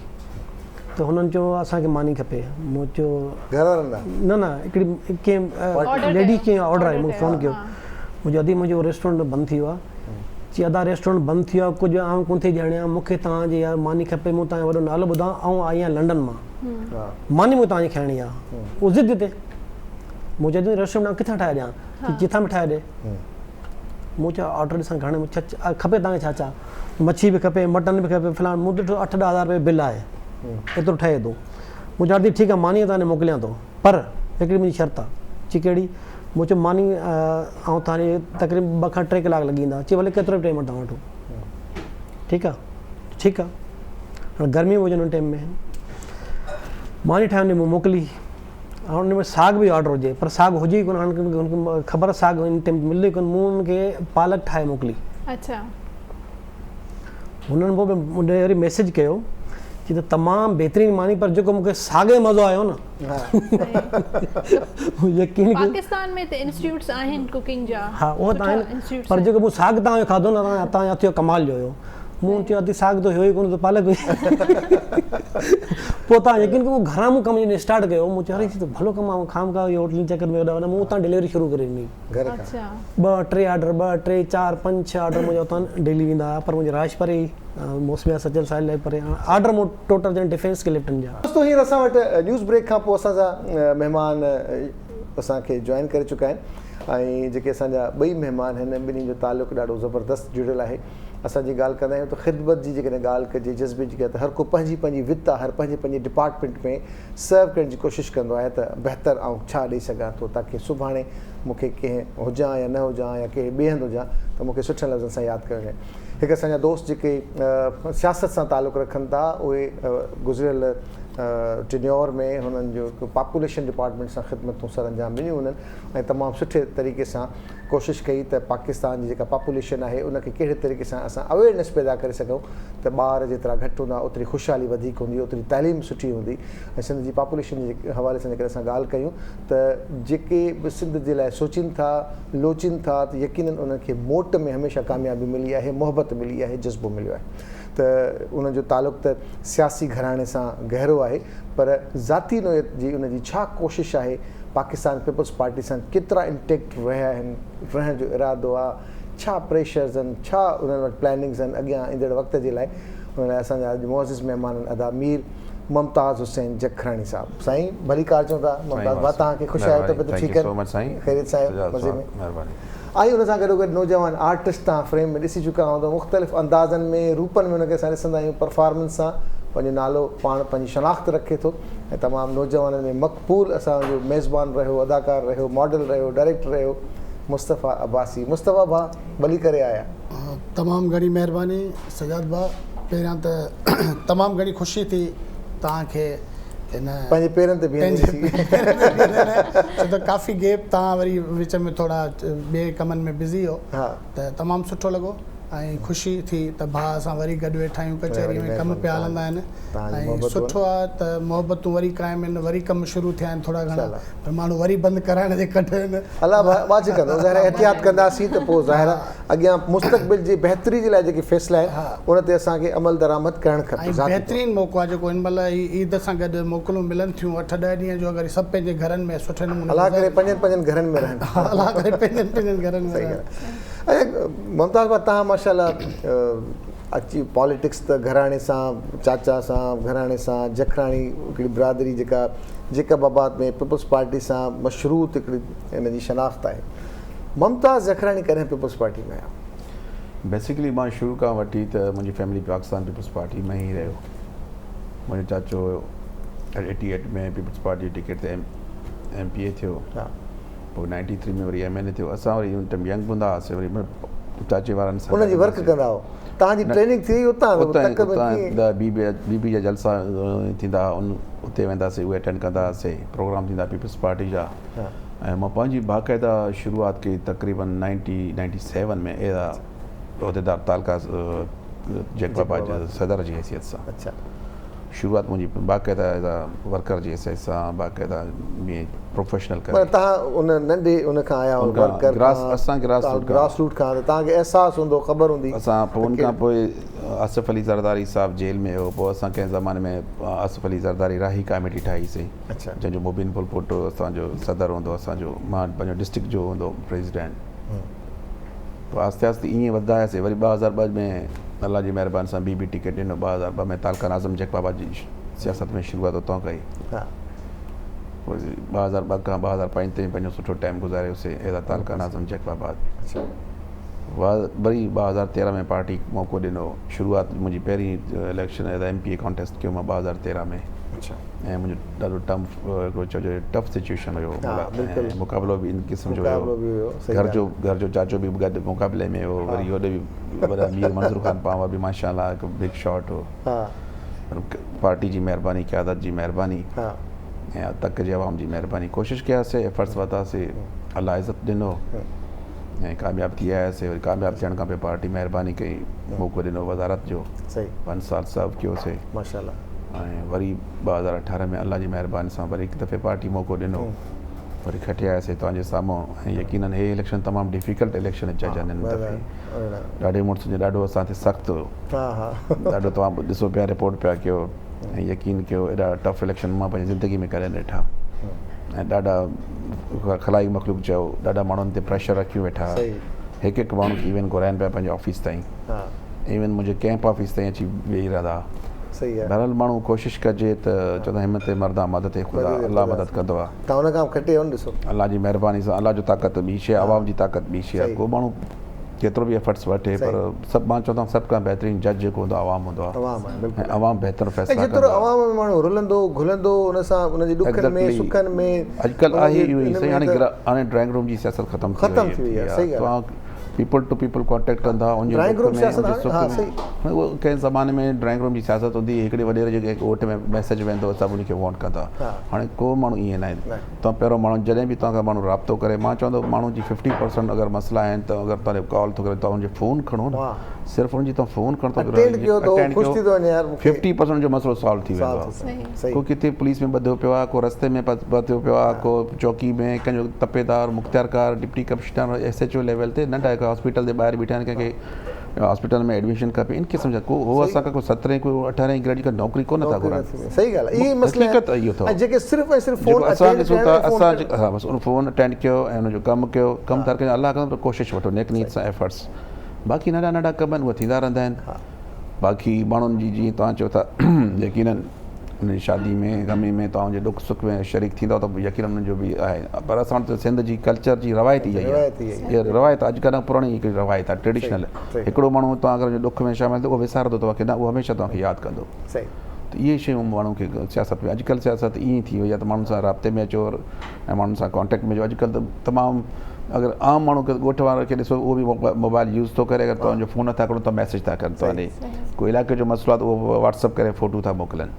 त हुननि चयो असांखे मानी खपे मूं चयो न हिकिड़ी कंहिं लेडी कीअं ऑडर आई मूंखे फ़ोन कयो मुंहिंजो मुंहिंजो रेस्टोरेंट बंदि थी वियो आहे चई अदा रेस्टोरेंट बंदि थी वियो आहे कुझु आउं कोन थी ॼाणियां मूंखे तव्हांजी यार मानी खपे मूं तव्हांजो वॾो नालो ॿुधां ऐं आई आहियां लंडन मां मानी मूं तव्हांजी खाइणी आहे उहो ज़िद ते मूं चयो रेस्टोरेंट किथां ठाहे ॾियां जिथां बि ठाहे ॾे मूं चयो ऑडर ॾिसां घणे खपे तव्हांखे छा छा मच्छी बि खपे मटन बि खपे फिलहाल मूं ॾिठो 8-10 हज़ार रुपए बिल आहे एतिरो ठहे थो मूं चयो ठीकु आहे मानी तव्हांखे मोकिलियां थो पर हिकिड़ी मुंहिंजी शर्त आहे चई कहिड़ी मूं चयो मानी ऐं तव्हांजे तक़रीबन 2 खां 3 कलाक लॻी वेंदा चई भले केतिरो बि टाइम तव्हां वठो ठीकु आहे हाणे गर्मी हुजे हुन टाइम में मानी ठाहिण मूं मोकिली ऐं हुन में साग बि ऑडर हुजे पर साग हुजे ई कोन हाणे हुनखे ख़बर आहे साग हिन टाइम मिले कोन मूं हुनखे पालक ठाहे मोकिली अच्छा हुननि पोइ मुंहिंजे वरी मैसेज कयो कि त तमामु बहितरीनु मानी पर जेको मूंखे साॻ जो मज़ो आयो न यकीन पाकिस्तान में त इंस्टीट्यूट्स आहिनि कुकिंग जा हा उहो त आहिनि पर जेको मूं साॻ तव्हांजो खाधो न तव्हांजो हथ जो कमाल जो हुयो मूं चयो अति साॻ त हुयो ई कोन त पालक पोइ तव्हां यकीन कयो घरां मूं कमु जॾहिं स्टार्ट कयो मूं चयो त भलो कमु आहे खाम खां इहो होटल चकर में वञा मूं उतां डिलीवरी शुरू करे ॾिनी 2-3 ऑर्डर 2-3-4-5-6 ऑर्डर मुंहिंजा उतां डेली वेंदा हुआ पर मुंहिंजी राश परे मौसमिया सचल साहिल लाइ परे ऑर्डर मूं टोटल ॼण डिफेंस के लिफ्टनि जा। दोस्तो हींअर असां वटि न्यूज़ ब्रेक खां पोइ असांजा महिमान असांखे जॉइन करे चुका आहिनि ऐं जेके असांजा ॿई महिमान आहिनि ॿिन्हिनि जो तालुक़ु ॾाढो ज़बरदस्त जुड़ियल आहे। असांजी ॻाल्हि कंदा आहियूं त ख़िदमत जी जेकॾहिं ॻाल्हि कजे जज़्बे जी त हर को पंहिंजी पंहिंजी वित आहे हर पंहिंजे डिपार्टमेंट में सर्व करण जी कोशिशि कंदो आहे त बहितर आउं छा ॾेई सघां थो ताकी सुभाणे मूंखे कंहिं हुजां या न हुजां या कंहिं ॿिए हंधि हुजां त मूंखे सुठे लफ़्ज़नि सां यादि करणु हिकु असांजा दोस्त जेके सियासत सां तालुक़ु रखनि था उहे गुज़िरियल टिन्योर में हुननि जो हिकु पॉपुलेशन डिपार्टमेंट सां ख़िदमतूं सर अंजाम ॾिनियूं हुननि ऐं तमामु सुठे तरीक़े सां कोशिशि कई त पाकिस्तान जी जेका पॉपुलेशन आहे उनखे कहिड़े तरीक़े सां असां अवेयरनेस पैदा करे सघूं त ॿार जेतिरा घटि हूंदा ओतिरी ख़ुशहाली वधीक हूंदी ओतिरी तइलीम सुठी हूंदी ऐं सिंध जी पॉपुलेशन जे हवाले सां जेकॾहिं असां ॻाल्हि कयूं त जेके बि सिंध जे लाइ सोचीनि था लोचीनि था त यकीननि उन्हनि खे मोट में हमेशह कामयाबी मिली आहे मोहबत मिली आहे जज़्बो मिलियो आहे त उन जो तालुक़ु त सियासी घराणे सां गहरो आहे पर ज़ाती नोयत जी उनजी छा कोशिशि आहे पाकिस्तान पीपल्स पार्टी सां केतिरा इंटेक्ट रहिया आहिनि रहण जो इरादो आहे छा प्रेशर्स आहिनि छा उन्हनि वटि प्लैनिंग्स आहिनि अॻियां ईंदड़ वक़्त जे लाइ उन लाइ असांजा अॼु मुअज़िज़ महिमान आहिनि अदा मीर मुमताज़ हुसैन जखराणी साहिबु साईं भली कार चऊं था मुमताज़ भाउ तव्हांखे ख़ुशि आहियो तबियत ठीकु आहे ख़ैरियत सां आहियो मज़े में आई हुन सां गॾोगॾु नौजवान आर्टिस्ट तव्हां फ्रेम में ॾिसी चुका हूंदो मुख़्तलिफ़ अंदाज़नि में रूपनि में हुनखे असां ॾिसंदा आहियूं परफॉर्मेंस सां पंहिंजो नालो पाण पंहिंजी शनाख़्त रखे थो ऐं तमामु नौजवाननि में मक़बूल असांजो मेज़बान रहियो अदाकार रहियो मॉडल रहियो डायरेक्टर रहियो मुस्तफ़ा अब्बासी मुस्तफ़ा भाउ भली करे आया तमामु घणी महिरबानी सजाद भाउ पहिरियां त तमामु घणी ख़ुशी थी तव्हांखे इन पंहिंजे पेरनि ते छो त काफ़ी गैप तव्हां वरी विच में थोरा ॿिए कमनि में बिज़ी हो त तमामु सुठो लॻो ऐं ख़ुशी थी त भाउ असां वरी गॾु वेठा आहियूं कचहरी में कमु पिया हलंदा आहिनि ऐं सुठो आहे त मोहबतूं वरी क़ाइमु आहिनि वरी कमु शुरू थिया आहिनि थोरा घणा पर माण्हू वरी बंदि कराइण जे कढे अलाह वाजिब कंदो ज़ाहिर एहतियात कंदासीं त पोइ ज़ाहिर अॻियां मुस्तक़बिल जी बहितरी जे लाइ जेके फ़ैसिला आहिनि उन ते असांखे अमल दरामद करणु खपे बहितरीनु मौक़ो आहे जेको हिन महिल ईद सां गॾु मोकलूं मिलनि थियूं 8-10 ॾींहं जो अगरि सभु पंहिंजे घरनि में सुठे नमूने अलाह करे पंहिंजनि घरनि में रहनि अलाह करे पंहिंजनि घरनि में रहनि मुमताज़ भाउ तव्हां माशाल्लाह अची पॉलिटिक्स त घराणे सां चाचा सां घराणे सां जखराणी हिकिड़ी बिरादरी जेका बाबाद में पीपल्स पार्टी सां मशरूत हिकिड़ी हिन जी शनाख़्त आहे मुमताज़ जखराणी कॾहिं पीपल्स पार्टी में आया बेसिकली मां शुरू खां वठी त मुंहिंजी फैमिली पाकिस्तान पीपल्स पार्टी में ई रहियो मुंहिंजो चाचो 88 में पीपल्स पार्टी टिकट ते MPA थियो पोइ 93 में वरी MLA थियो असां वरी उन टाइम यंग हूंदा हुआसीं वरी चाचे वारनि सां उनजी वर्क कंदा हुआ तव्हांजी ट्रेनिंग थी उतां बीबी जा जलसा थींदा उते वेंदासीं उहे अटेंड कंदा हुआसीं प्रोग्राम थींदा पीपल्स पार्टी जा ऐं मां पंहिंजी बाक़ाइदा शुरूआत कई तक़रीबन 97 में अहिड़ा उहिदेदार तालका जग बाबा जे सदर जी हैसियत सां अच्छा शुरूआत मुंहिंजी बाक़ाइदा एज़ अ वर्कर जी हैसियत सां बाक़ाइदा प्रोफेशनल पर तव्हां उन नंढे उन खां आया असां ग्रास रूट खां तव्हांखे अहसासु हूंदो ख़बर हूंदी असां पोइ उन खां पोइ असफ अली ज़रदारी साहिबु जेल में हो पोइ असां कंहिं ज़माने में असफ अली ज़रदारी राही कमेटी ठाहीसीं अच्छा जंहिंजो मुबीन पुलपुट असांजो सदर हूंदो असांजो मां पंहिंजो डिस्ट्रिक्ट जो हूंदो प्रेसिडेंट पोइ आहिस्ते आहिस्ते ईअं वधायासीं वरी 2002 में अल्लाह जी महिरबानी सां बीबी टिकट ॾिनो 2002 में तालका नाज़म जग बाबा जी सियासत में शुरूआत उतां कई पोइ 2002 खां 2005 ताईं पंहिंजो सुठो टाइम गुज़ारियोसीं एज़ तालका नाज़म जग बाबा वरी 2013 में पार्टी मौक़ो ॾिनो शुरूआत मुंहिंजी पहिरीं इलेक्शन एज़ MPA कॉन्टेस्ट कयो मां 2013 में ऐं मुंहिंजो ॾाढो चइजो टफ सिचुएशन हुयो मुक़ाबिलो बि इन क़िस्म जो हुयो घर जो चाचो बि गॾु मुक़ाबले में हो वरी होॾे बि वॾा मीर मंज़ूर ख़ान पावा बि माशाअल्लाह हिकु बिग शॉट हो पार्टी जी महिरबानी क़यादत जी महिरबानी ऐं तक जे अवाम जी महिरबानी कोशिशि कयासीं एफर्ट्स वरितासीं अलाह इज़त ॾिनो ऐं कामयाबु थी आयासीं वरी कामयाबु थियण खां पोइ पार्टी महिरबानी कई मौक़ो ॾिनो वज़ारत जो 5 साल सर्व कयोसीं माशाअल्लाह ऐं वरी 2018 में अल्लाह जी महिरबानी सां वरी हिकु दफ़े पार्टी मौक़ो ॾिनो वरी खटे आयासीं तव्हांजे साम्हूं ऐं यकीनन हे इलेक्शन तमामु डिफिकल्ट इलेक्शन चइजनि हिन दफ़े ॾाढे मुड़ुस जो ॾाढो असां ते सख़्तु ॾाढो तव्हां ॾिसो पिया रिपोर्ट पिया कयो ऐं यकीन कयो एॾा टफ इलेक्शन मां पंहिंजी ज़िंदगी में करे ॾिठा ऐं ॾाढा खलाई मखलूक चयो ॾाढा माण्हुनि ते प्रेशर रखी वेठा हिकु हिकु माण्हू खे इवन घुराइनि पिया पंहिंजे ऑफिस ताईं इवन मुंहिंजे कैंप ऑफिस ताईं अची वेही रहंदा बहरहाल माण्हू कोशिशि कजे त चवंदा हिमत मर्दा मदद ख़ुदा अलाह मदद कंदो आहे अलाह जी महिरबानी सां अलाह जो ताक़त ॿी शइ आवाम जी ताक़त ॿी शइ आहे को माण्हू केतिरो बि एफर्ट्स वठे पर सभु मां चवंदा सभु खां बहितरीनु जज जेको हूंदो आहे आवाम हूंदो आहे ऐं आवाम बहितर फ़ैसिला जेतिरो आवाम में माण्हू रुलंदो घुलंदो उन सां उन जे ॾुखनि में सुखनि में अॼुकल्ह आहे इहो ई सही हाणे ड्राइंग रूम जी सियासत ख़तमु थी वई आहे तव्हां पीपल टू पीपल कॉन्टेक्ट कंदा उहो कंहिं ज़माने में ड्राइंग रूम जी सियासत हूंदी हिकिड़े वॾेरे जेके ॻोठ में मैसेज वेंदो सभु उनखे वोट कंदा हाणे को माण्हू ईअं न आहे तव्हां पहिरियों माण्हू जॾहिं बि तव्हांखां माण्हू राब्तो करे मां चवंदो माण्हू जी 50% अगरि मसइला आहिनि त अगरि तव्हांजो कॉल थो करे तव्हां हुनजो फ़ोन खणो न सिर्फ़ु हुनजी तव्हां फ़ोन खणो था 50% जो मसइलो सॉल्व थी वेंदो आहे को किथे पुलिस में ॿधो पियो आहे को रस्ते में ॿधो पियो आहे को चौकी में कंहिंजो तपेदार मुख़्तियारकार डिप्टी कमिश्नर SHO लेवल ते नंढा हॉस्पिटल जे ॿाहिरि बीठा आहिनि कंहिंखे हॉस्पिटल में एडमिशन खपे इन क़िस्म जा को हो असांखां को 17 को 18 ग्रेड जी नौकिरी कोन था घुरनि सही ॻाल्हि आहे हक़ीक़त इहो अथव जेके सिर्फ़ु ऐं सिर्फ़ु फ़ोन असां ॾिसूं था असां हा बसि उन फ़ोन अटेंड कयो ऐं हुनजो कमु कयो कमु था कयो अलाह कंदो कोशिशि वठो नेक नीयत सां एफर्ट्स बाक़ी नंढा नंढा कम आहिनि उहे थींदा रहंदा आहिनि बाक़ी माण्हुनि जी जीअं तव्हां चओ था यकीननि उन शादी में गमी में तव्हांजे दुख सुख में शरीक थींदो त यकीन उन्हनि जो बि आहे पर असां वटि सिंध जी कल्चर जी रवायत इहा आहे इहा रवायत अॼुकल्ह पुराणी हिकिड़ी रवायत आहे ट्रेडिशनल हिकिड़ो माण्हू तव्हां अगरि दुख में शामिल थियो उहो विसारंदो तव्हांखे न उहो हमेशह तव्हांखे यादि कंदो त इहे शयूं माण्हू खे सियासत में अॼुकल्ह सियासत ईअं थी वई आहे त माण्हुनि सां राब्ते में अचो ऐं माण्हुनि सां कॉन्टेक्ट में अचो अॼुकल्ह त तमामु अगरि आम माण्हू खे ॻोठ वारे खे ॾिसो उहो बि मोबाइल यूज़ थो करे अगरि तव्हांजो फ़ोन नथा करो त मैसेज था कनि तव्हांजे कोई इलाइक़े जो मसइलो आहे त उहो व्हाट्सअप करे फ़ोटो था मोकिलनि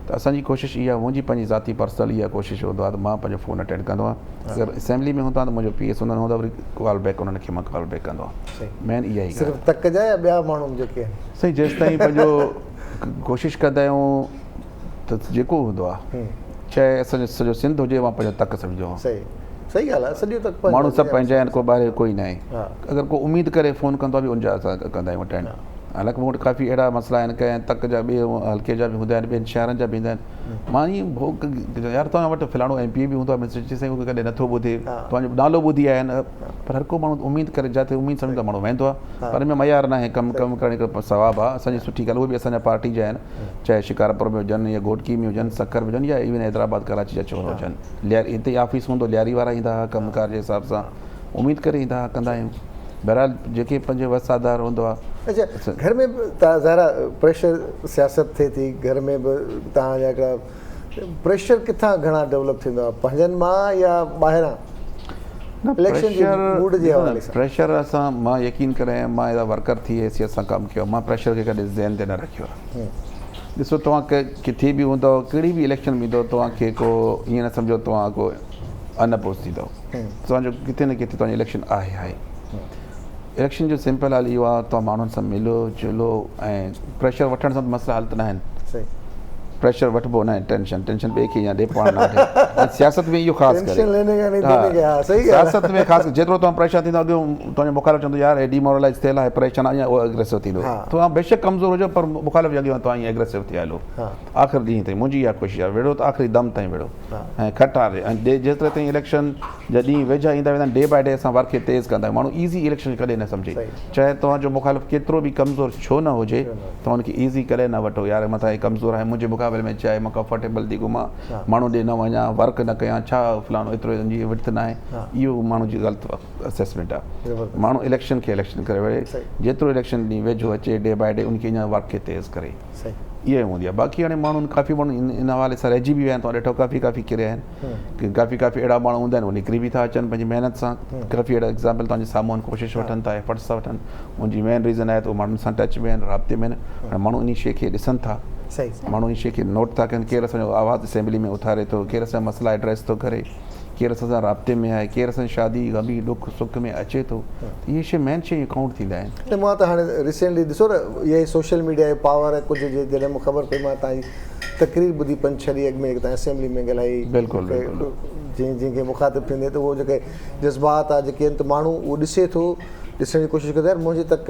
त असांजी कोशिशि इहा मुंहिंजी पंहिंजी ज़ाती पर्सनल इहा कोशिशि हूंदो आहे त मां पंहिंजो फ़ोन अटेंड कंदो आहियां अगरि असेंबली में हूंदो आहे त मुंहिंजो PS हुननि हूंदो आहे वरी कॉल बैक उन्हनि खे मां कॉल बैक कंदो आहियां मेन इहा ई सही जेसि ताईं पंहिंजो कोशिशि कंदा आहियूं त जेको हूंदो आहे चाहे असांजो सॼो सिंध हुजे मां पंहिंजो तक सम्झो सही ॻाल्हि आहे सॼो तक माण्हू सभु पंहिंजा आहिनि को ॿाहिरि कोई न आहे अगरि को उमेदु करे फ़ोन कंदो आहे बि उनजा असां कंदा आहियूं अटेंड हालांकि मूं वटि काफ़ी अहिड़ा मसइला आहिनि कंहिं तक जा ॿिए हल्के जा बि हूंदा आहिनि ॿियनि शहरनि जा बि ईंदा आहिनि मां ईअं भोग यार तव्हां वटि फलाणो MP बि हूंदो आहे मिनिस्टर साईं उहो कॾहिं नथो ॿुधे तव्हांजो नालो ॿुधी आया आहिनि पर हर को माण्हू उमेदु करे जिते उमेदु सम्झंदो माण्हू वेंदो आहे पर हिन में मयार न आहे कमु करण हिकिड़ो सवाबु आहे असांजी सुठी ॻाल्हि उहे बि असांजा पार्टी जा आहिनि चाहे शिकारपुर में हुजनि या घोटकी में हुजनि सक्कर में हुजनि या इवन हैदराबाद कराची जा चोर हुजनि हिते ऑफिस हूंदो लियारी वारा ईंदा हुआ कमुकार जे हिसाब सां उमेदु करे ईंदा हुआ कंदा आहियूं बहरहाल जेके पंहिंजे वफ़ादार हूंदो आहे अच्छा घर में बि तव्हां ज़ारा प्रेशर सियासत थिए थी घर में बि तव्हांजा हिकिड़ा प्रेशर किथां घणा डेवलप थींदो आहे पंहिंजनि मां या ॿाहिरां प्रेशर असां मां यकीन करे मां एॾा वर्कर थी हैसियत सां कमु कयो मां प्रेशर खे कॾहिं ज़हन ते न रखियो आहे ॾिसो तव्हां किथे बि हूंदव कहिड़ी बि इलेक्शन में ईंदो तव्हांखे को ईअं न सम्झो तव्हां को अनपोज़ थींदव तव्हांजो किथे न किथे तव्हांजी इलेक्शन आहे इलेक्शन जो सिंपल हाल इहो आहे तव्हां माण्हुनि सां मिलो जुलो ऐं प्रेशर वठण सां मसइला हल त न आहिनि प्रेशर वठिबो न आहे टेंशन ॿिए खे या ॾे पाण न वठे सियासत में इहो ख़ासि करे सियासत में ख़ासि जेतिरो तव्हां परेशान थींदो अॻियो तव्हांजो मुखालिफ़ चवंदो यार हे डिमोरलाइज़ थियल आहे परेशान आहे उहो एग्रेसिव थींदो तव्हां बेशक कमज़ोर हुजो पर मुखालिफ़ अॻियां तव्हां ईअं एग्रेसिव थी हलो आख़िर ॾींहं ताईं मुंहिंजी इहा कोशिशि आहे वेड़ो त आख़िरी दम ताईं वेड़ो ऐं खटारे ऐं जेतिरे ताईं इलेक्शन जा ॾींहं वेझा ईंदा वेंदा आहिनि डे बाय डे असां वर्क खे तेज़ कंदा आहियूं माण्हू ईज़ी इलेक्शन कॾहिं न सम्झे चाहे तव्हांजो मुखालिफ़ केतिरो बि कमज़ोर छो न हुजे तव्हां हुनखे ईज़ी करे न वठो यार मथां हे कमज़ोर आहे मुंहिंजे मुक़ाबले में चाहे मां कंफर्टेबल थी घुमां माण्हू ॾे न वञा वर्क न कयां छा फलाणो एतिरो जी विर्थ न आहे इहो माण्हू जी ग़लति असेसमेंट आहे माण्हू इलेक्शन खे इलेक्शन करे वठे जेतिरो इलेक्शन ॾींहुं वेझो अचे डे बाय डे उनखे अञा वर्क खे तेज़ करे इहा हूंदी आहे बाक़ी हाणे माण्हुनि काफ़ी माण्हू इन हवाले सां रहिजी बि विया आहिनि तव्हां ॾिठो काफ़ी किरिया आहिनि काफ़ी अहिड़ा माण्हू हूंदा आहिनि उहे निकिरी बि था अचनि पंहिंजी महिनत सां काफ़ी अहिड़ा एग्ज़ाम्पल तव्हांजे साम्हूं कोशिशि वठनि था एफर्ट्स था वठनि उनजी मेन रीज़न आहे त उहे माण्हुनि सां टच में आहिनि राब्ते में आहिनि हाणे माण्हू इन शइ खे ॾिसनि था माण्हू इन शइ खे नोट था कनि केरु असांजो आवाज़ु असेंबली में उथारे थो केरु असांजा मसइला एड्रेस थो करे केरु असां सां राब्ते में आहे केरु असांजी शादी गमी दुख सुख में अचे थो इहे शइ मेन शइ काउंट थींदा आहिनि मां त हाणे रिसेंटली ॾिसो न इहा सोशल मीडिया जो पावर आहे कुझु जॾहिं मूंखे ख़बर पई मां तव्हांजी तक़रीर ॿुधी 5-6 ॾींहं अॻु में तव्हां असेंबली में ॻाल्हाई जंहिंखे मुखातिब थींदे त उहो जेके जज़्बात आहे जेके आहिनि त माण्हू उहो ॾिसे थो ॾिसण जी कोशिशि कंदो यार मुंहिंजे तक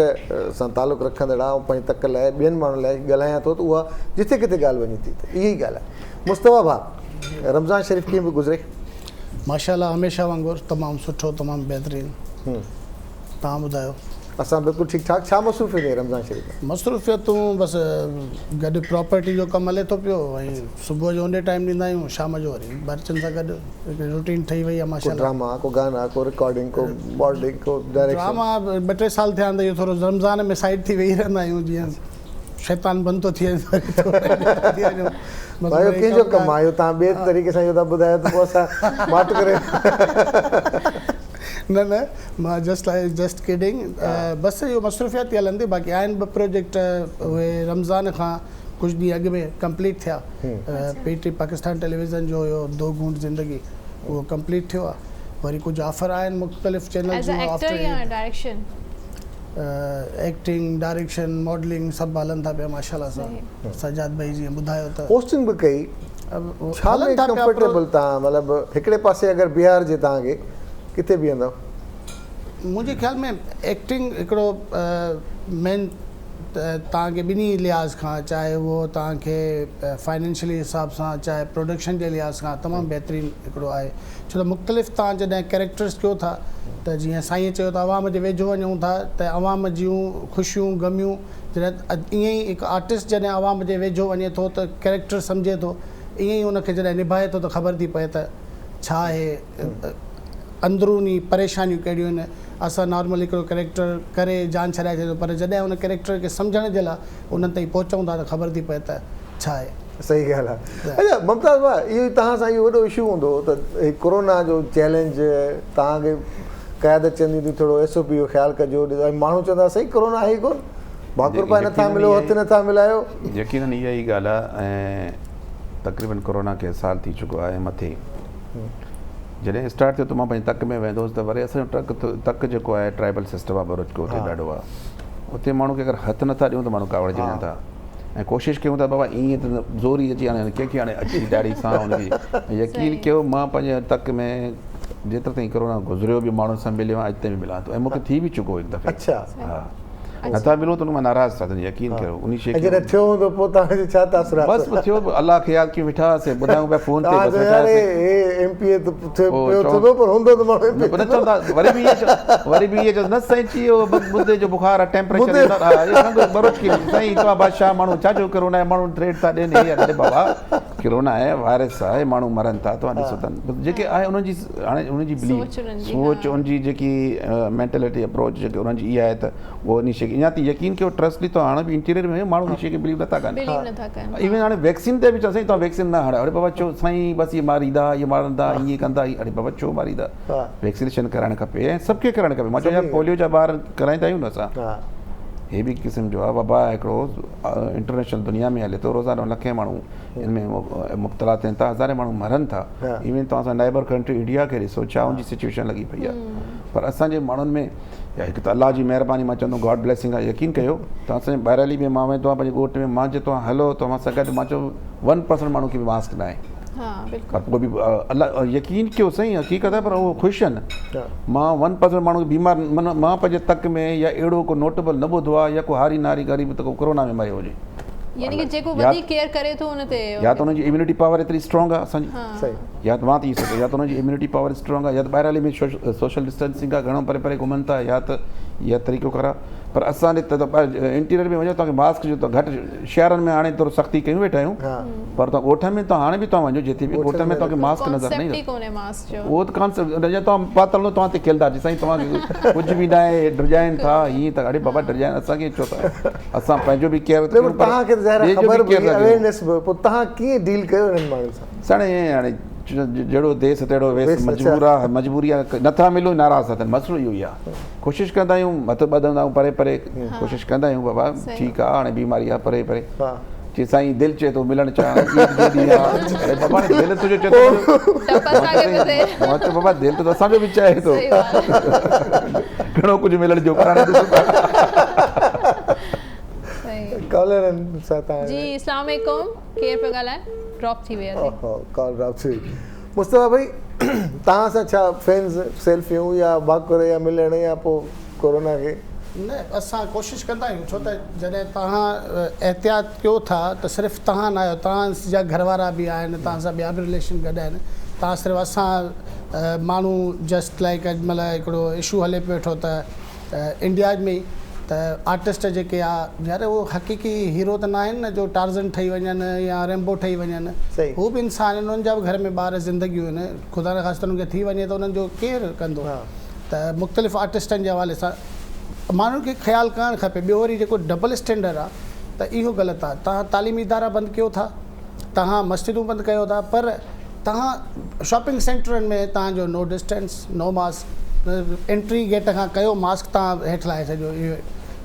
सां तालुक़ु रखंदड़ आहे ऐं पंहिंजे तक लाइ ॿियनि माण्हुनि लाइ ॻाल्हायां थो त उहा जिथे किथे ॻाल्हि वञे थी त इहा ई ॻाल्हि आहे। मुस्तफ़ा भाउ, रमज़ान शरीफ़ कीअं बि गुज़रे? माशाल्लाह हमेशा वांगुरु तमामु सुठो, तमामु बहितरीनु। तव्हां ॿुधायो? असां बिल्कुलु ठीकु ठाक। छा मसरूफ़ियत आहे रमज़ान शरीफ़ में? मसरूफ़ियतूं बसि गॾु प्रॉपर्टी जो कमु हले थो पियो, ऐं सुबुह जो ओॾे टाइम ॾींदा आहियूं, शाम जो वरी बच्चनि सां गॾु हिकिड़ी रूटीन ठही वई आहे माशाल्लाह। ड्रामा, को गाना, को रिकॉर्डिंग, को मॉडलिंग, को डायरेक्शन? ड्रामा 2-3 साल थिया आहिनि त इहो थोरो रमज़ान में साइड थी वेही रहंदा आहियूं, जीअं शैतान बंदि थो थी वञे। भाई कंहिंजो कमु आहे इहो? तव्हां ॿिए तरीक़े सां इहो था ॿुधायो त पोइ असां माट करे न मां जस्ट किडिंग। बसि इहो मसरूफ़ियत ई हलंदी। बाक़ी आहिनि 2 प्रोजेक्ट उहे रमज़ान खां कुझु ॾींहं अॻु में कंप्लीट थिया। PT पाकिस्तान टेलीविज़न जो हुयो 2 गूंज ज़िंदगी, उहो कंप्लीट थियो आहे। वरी कुझु ऑफर आहिनि मुख़्तलिफ़ चैनल जो। एक्टिंग, डायरेक्शन, मॉडलिंग सभु हलनि था पिया माशाल्लाह सां। सजाद भाई जीअं ॿुधायो त पोस्टिंग बि कई, छा में कंफर्टेबल तव्हां? मतिलबु हिकिड़े पासे अगरि बिहार जे तव्हांखे किथे बीहंदव? मुंहिंजे ख़्याल में एक्टिंग हिकिड़ो मेन तव्हांखे ॿिन्ही लिहाज़ खां, चाहे उहो तव्हांखे फाइनेंशियली हिसाब सां, चाहे प्रोडक्शन जे लिहाज़ खां तमामु बहितरीनु हिकिड़ो आहे। छो त मुख़्तलिफ़ तव्हां जॾहिं कैरेक्टर्स कयो था त जीअं साईं चयो त आवाम जे वेझो वञूं था त आवाम जूं ख़ुशियूं गमियूं, जॾहिं ईअं ई हिकु आर्टिस्ट जॾहिं आवाम जे वेझो वञे थो त कैरेक्टर सम्झे थो, ईअं ई उनखे जॾहिं निभाए थो त ख़बर थी पए त छा आहे अंदरूनी परेशानियूं कहिड़ियूं आहिनि। असां नॉर्मल हिकिड़ो कैरेक्टर करे जान छॾाए छॾियो, पर जॾहिं उन कैरेक्टर खे सम्झण जे लाइ उन्हनि ताईं पहुचूं था त ख़बर थी पए त छा आहे। सही ॻाल्हि आहे। अच्छा ममताज़ भाउ, इहो ई तव्हां सां इहो वॾो इशू हूंदो त कोरोना जो चैलेंज तव्हांखे क़यादत चवंदी हुई थोरो SOP जो ख़्यालु कजो, माण्हू चवंदा साईं कोरोना आहे ई कोन, भाकुर नथा मिलो, हथु नथा मिलायो। यकीनन इहा ई ॻाल्हि आहे। ऐं तक़रीबन कोरोना खे साल थी चुको आहे मथे। जॾहिं स्टार्ट थियो त मां पंहिंजे तक में वेंदो हुउसि त वरी असांजो तक जेको आहे ट्राइबल सिस्टम आहे बरोच को हुते ॾाढो आहे। उते माण्हू खे अगरि हथु नथा ॾियूं त माण्हू कावड़िजी वञनि था। ऐं कोशिशि कयूं था बाबा ईअं त ज़ोर ई अची हाणे कंहिंखे हाणे अची ॾाढी सां हुनजी यकीन कयो। मां पंहिंजे तक में जेतिरो ताईं कोरोना गुज़रियो बि माण्हुनि सां मिलियो आहियां, अॼु ताईं बि मिलां थो। ऐं मूंखे थी बि चुको हिकु दफ़े। अच्छा हा, नथा मिलूं त मां नाराज़ था थियनि, यकीन कयो। उन शइ जॾहिं थियो हूंदो पोइ तव्हांखे छा तासुरात? बसि थियो अलाह खे यादि कयूं वेठा हुआसीं, ॿुधायूं पिया फ़ोन ते वरी बि इहे चयो न साईं चयो मुद्दे जो बुखार आहे, टेम्परेचर साईं तव्हां बादशाह माण्हू छा जो कोरोना आहे, माण्हू थ्रेट था ॾियनि। अरे बाबा कोरोना आहे, वायरस आहे, माण्हू मरनि था, तव्हां ॾिसो था जेके आहे उन्हनि जी हाणे उन्हनि जी बिलीव सोच, उनजी जेकी मैंटेलिटी अप्रोच जेके उन्हनि जी इहा आहे त उहो इन शइ अञा ताईं यकीन कयो ट्रस्ट ॾिठो। हाणे बि इंटीरियर में माण्हू इन शइ खे बिलीव नथा कनि। इवन हाणे वैक्सीन ते बि चओ साईं तव्हां वैक्सीन न हणायो, अरे बाबा चओ साईं बसि इहे मारींदा, इहे मारंदा, ईअं कंदा, अरे बाबा छो मारींदा? वैक्सीनेशन कराइणु खपे ऐं सभु खे कराइणु खपे। मां चयो यार पोलियो जा ॿार कराईंदा आहियूं न असां, हे बि क़िस्म जो आहे। बाबा हिकिड़ो इंटरनेशनल दुनिया में हले थो, रोज़ाना लखे माण्हू हिन में मुब्तला थियनि था, हज़ारे माण्हू मरनि था। इवन तव्हां नाइबर कंट्री इंडिया खे ॾिसो छा उनजी सिचुएशन लॻी पई आहे। पर असांजे माण्हुनि में या हिकु त अलाह जी महिरबानी, मां चवंदुमि गॉड ब्लेसिंग आहे। यकीन कयो तव्हां असांजे ॿाहिराली में मां वेंदो आहियां पंहिंजे ॻोठ में, मां चयो तव्हां हलो तव्हां सां गॾु, मां चयो 1% माण्हू खे बि मास्क न आहे। पोइ बि अलाह यकीन कयो साईं हक़ीक़त आहे, पर उहो ख़ुशि आहिनि। मां 1% माण्हू बीमार मां पंहिंजे तक में या अहिड़ो को नोटेबल न ॿुधो आहे या को हारी नारी ग़रीब त को कोरोना में मरियो हुजे। यानी कि जेको वधीक केयर करे थो उन ते या त उनजी इम्यूनिटी पावर एतिरी स्ट्रॉन्ग आहे असांजी, या त मां थी सघे, या त उनजी इम्यूनिटी पावर स्ट्रॉन्ग आहे, या त ॿाहिरि में सोशल डिस्टेंसिंग आहे, घणो परे परे घुमनि था, या त इहा तरीक़ो करा। पर असांजे त इंटीरियर में वञो तव्हांखे मास्क जो त घटि, शहरनि में हाणे थोरो सख़्ती कयूं वेठा आहियूं, पर तव्हां ॻोठ में तव्हां हाणे बि तव्हां वञो जिते बि ॻोठ में तव्हांखे मास्क नज़र न ईंदो। उहो त कॉन्सेप्ट तव्हां पातल न तव्हां ते खिलंदा साईं तव्हांखे कुझु बि न आहे, डिजाइन था हीअं त अड़े बाबा डिजाइन असांखे छो था, असां पंहिंजो बि केयर साणे हाणे जहिड़ो देश तहिड़ो वेस, मजबूर आहे, मजबूरी आहे, नथा मिलो नाराज़ था थियनि। मसइलो इहो ई आहे। कोशिशि कंदा आहियूं, हथु ॿधंदा आहियूं परे परे, कोशिशि कंदा आहियूं बाबा ठीकु आहे हाणे बीमारी आहे परे परे। चई साईं दिलि चए थो मिलणु चाहियां, बाबा दिलि तुंहिंजो चए थो, मां चयो बाबा दिलि त असांजो बि चए थो, घणो कुझु मिलण जो मुस्तफ़ा भाई तव्हां सां छा फैंस सेल्फियूं या वाकुर या मिलण या पोइ कोरोना खे? न, असां कोशिशि कंदा आहियूं, छो त जॾहिं तव्हां एहतियात कयो था त सिर्फ़ु तव्हां न आहियो, तव्हांजा घरवारा बि आहिनि, तव्हां सां ॿिया बि रिलेशन गॾु आहिनि। तव्हां सिर्फ़ु असां माण्हू जस्ट लाइक अॼुमहिल हिकिड़ो इशू हले पियो वेठो त इंडिया में ई त आर्टिस्ट जेके आहे यार उहो हक़ीक़ी हीरो त न आहिनि न जो टार्ज़न ठही वञनि या रेम्बो ठही वञनि। हू बि इंसान आहिनि, उन्हनि जा बि घर में ॿार ज़िंदगियूं आहिनि, ख़ुदा न ख़ासिता उन्हनि खे थी वञे त उन्हनि जो केरु कंदो? त मुख़्तलिफ़ आर्टिस्टनि जे हवाले सां माण्हुनि खे ख़्यालु करणु खपे। ॿियो वरी जेको डबल स्टैंडर्ड आहे त इहो ग़लति आहे। तव्हां तालीमी इदारा बंदि कयो था, तव्हां मस्जिदूं बंदि कयो था, पर तव्हां शॉपिंग सेंटरनि में तव्हांजो नो डिस्टेंस, नो मास्क, एंट्री गेट खां कयो मास्क तव्हां हेठि लाहे छॾियो। इहो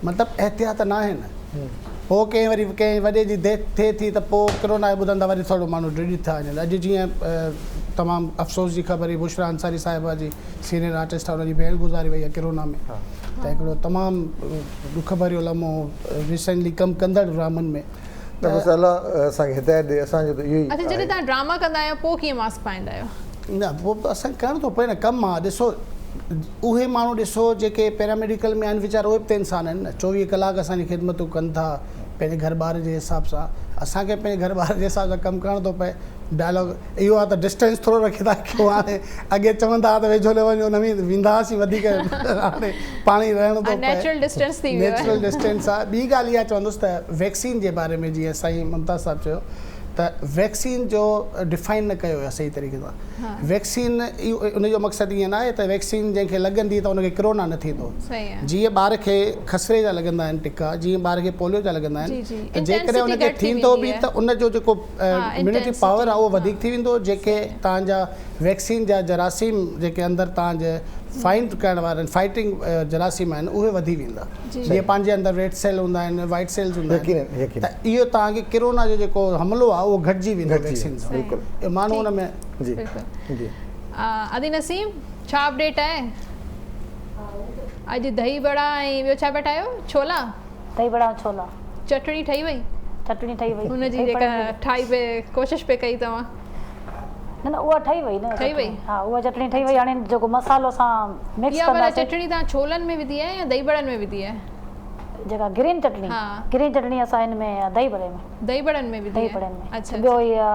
मतिलबु एहतियात न आहिनि। पोइ कंहिं वरी कंहिं वॾे जी डेथ थिए थी त पोइ किरोना ॿुधंदा वरी थोरो माण्हू ड्रिढी था वञनि। अॼु जीअं तमामु अफ़सोस जी ख़बर हुई, बुशरा अंसारी साहिबा जी सीनियर आर्टिस्ट आहे, हुनजी भेण गुज़ारी वई आहे किरोना में। त हिकिड़ो तमामु ॾुख भरियो लम्हो रिसेंटली कमु कंदड़ ड्रामनि में। त बसि अलाह असांखे हिदायत ॾे। असांजो त इहो ई। अच्छा, जॾहिं तव्हां ड्रामा कंदा आहियो पोइ कीअं मास्क पाईंदा आहियो? न, पोइ असांखे करिणो थो पए न, कमु आहे। ॾिसो उहे माण्हू ॾिसो जेके पैरामेडिकल में आहिनि वीचारा, उहे बि त इंसान आहिनि न। 24 कलाक असांजी ख़िदमतूं कनि था पंहिंजे घर बार जे हिसाब सां। असांखे पंहिंजे घर बार जे हिसाब सां कमु करिणो थो पए। डायलॉग इहो आहे त डिस्टेंस थोरो रखी था कयो। हाणे अॻे चवंदा हुआ त वेझो ले वञो, न वेंदा हुआसीं वधीक, हाणे पाणी रहणो थो पए। नेचुरल डिस्टेंस थी वियो आहे। नेचुरल डिस्टेंस आहे। ॿी ॻाल्हि इहा चवंदुसि त वैक्सीन जे बारे में जीअं साईं मुमताज़ साहिबु चयो त वैक्सीन जो डिफाइन न कयो आहे सही तरीक़े सां। वैक्सीन उनजो मक़सदु ईअं न आहे त वैक्सीन जंहिंखे लॻंदी त उनखे किरोना न थींदो। जीअं ॿार खे खसरे जा लॻंदा आहिनि टिका, जीअं ॿार खे पोलियो जा लॻंदा आहिनि, त जेकॾहिं उनखे थींदो बि त उनजो जेको इम्यूनिटी पावर आहे उहो वधीक थी वेंदो। जेके तव्हांजा वैक्सीन जा जरासीम जेके अंदरि तव्हांजे फाइट करण वारा आहिनि, फाइटिंग जरासीम आहिनि, उहे वधी वेंदा। जीअं पंहिंजे अंदरि रेड सेल हूंदा आहिनि, वाइट सेल्स हूंदा आहिनि, त इहो तव्हांखे किरोना जो जेको हमिलो आहे उहो घटिजी वेंदो वैक्सीन सां। बिल्कुलु माण्हू हुन में। जी जी। आदि नसीम, छा अपडेट आहे? अॼु दही बड़ा ऐं ॿियो छा पिया ठाहियो? छोला? दही बड़ा ऐं छोला। चटणी ठही वई? चटणी ठही वई। हुनजी जेका ठाही पे कोशिशि पे कई तव्हां? न न, उहा ठही वई न। ठही वई? हा, उहा चटणी ठही वई। हाणे जेको मसालो सां मिक्स कंदासीं। इहा चटणी तव्हां छोलनि में विधी आहे या दही बड़नि में विधी आहे? जेका ग्रीन चटणी? ग्रीन चटणी असां हिन में दही बड़े में। दही बड़नि में विधी आहे? दही बड़नि में। अच्छा। ॿियो इहा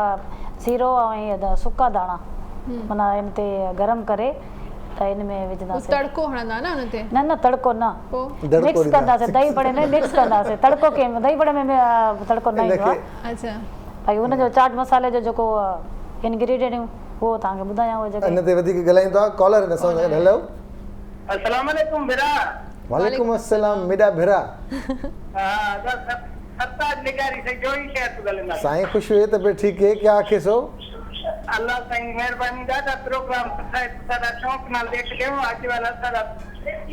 सीरो ऐं सुका दाणा माना हिन ते गरम करे त हिन में विझंदासीं। तड़को हणंदा न हुन ते? न न, तड़को न, मिक्स कंदासीं। दही बड़े में मिक्स कंदासीं। तड़को कंहिं दही बड़े में तड़को न ईंदो आहे। अच्छा। भाई हुनजो चाट मसाले जो जेको इंग्रेडिएंट उहो तव्हांखे ॿुधायां। उहो जेको इन ते वधीक ॻाल्हाईंदो आहे कॉलर आहिनि असां सां। हेलो, अस्सलाम वालेकुम भेरा। वालेकुम अस्सलाम मिडा भेरा। सत्ताज निगारी से जोई शहर तो गलना। साईं खुश हुए त ठीक है, क्या आखे सो? अल्लाह साईं मेहरबानी। ॾाढा प्रोग्राम सुठा सारा शौक़ नाल देख लियो। अॼु वाला सारा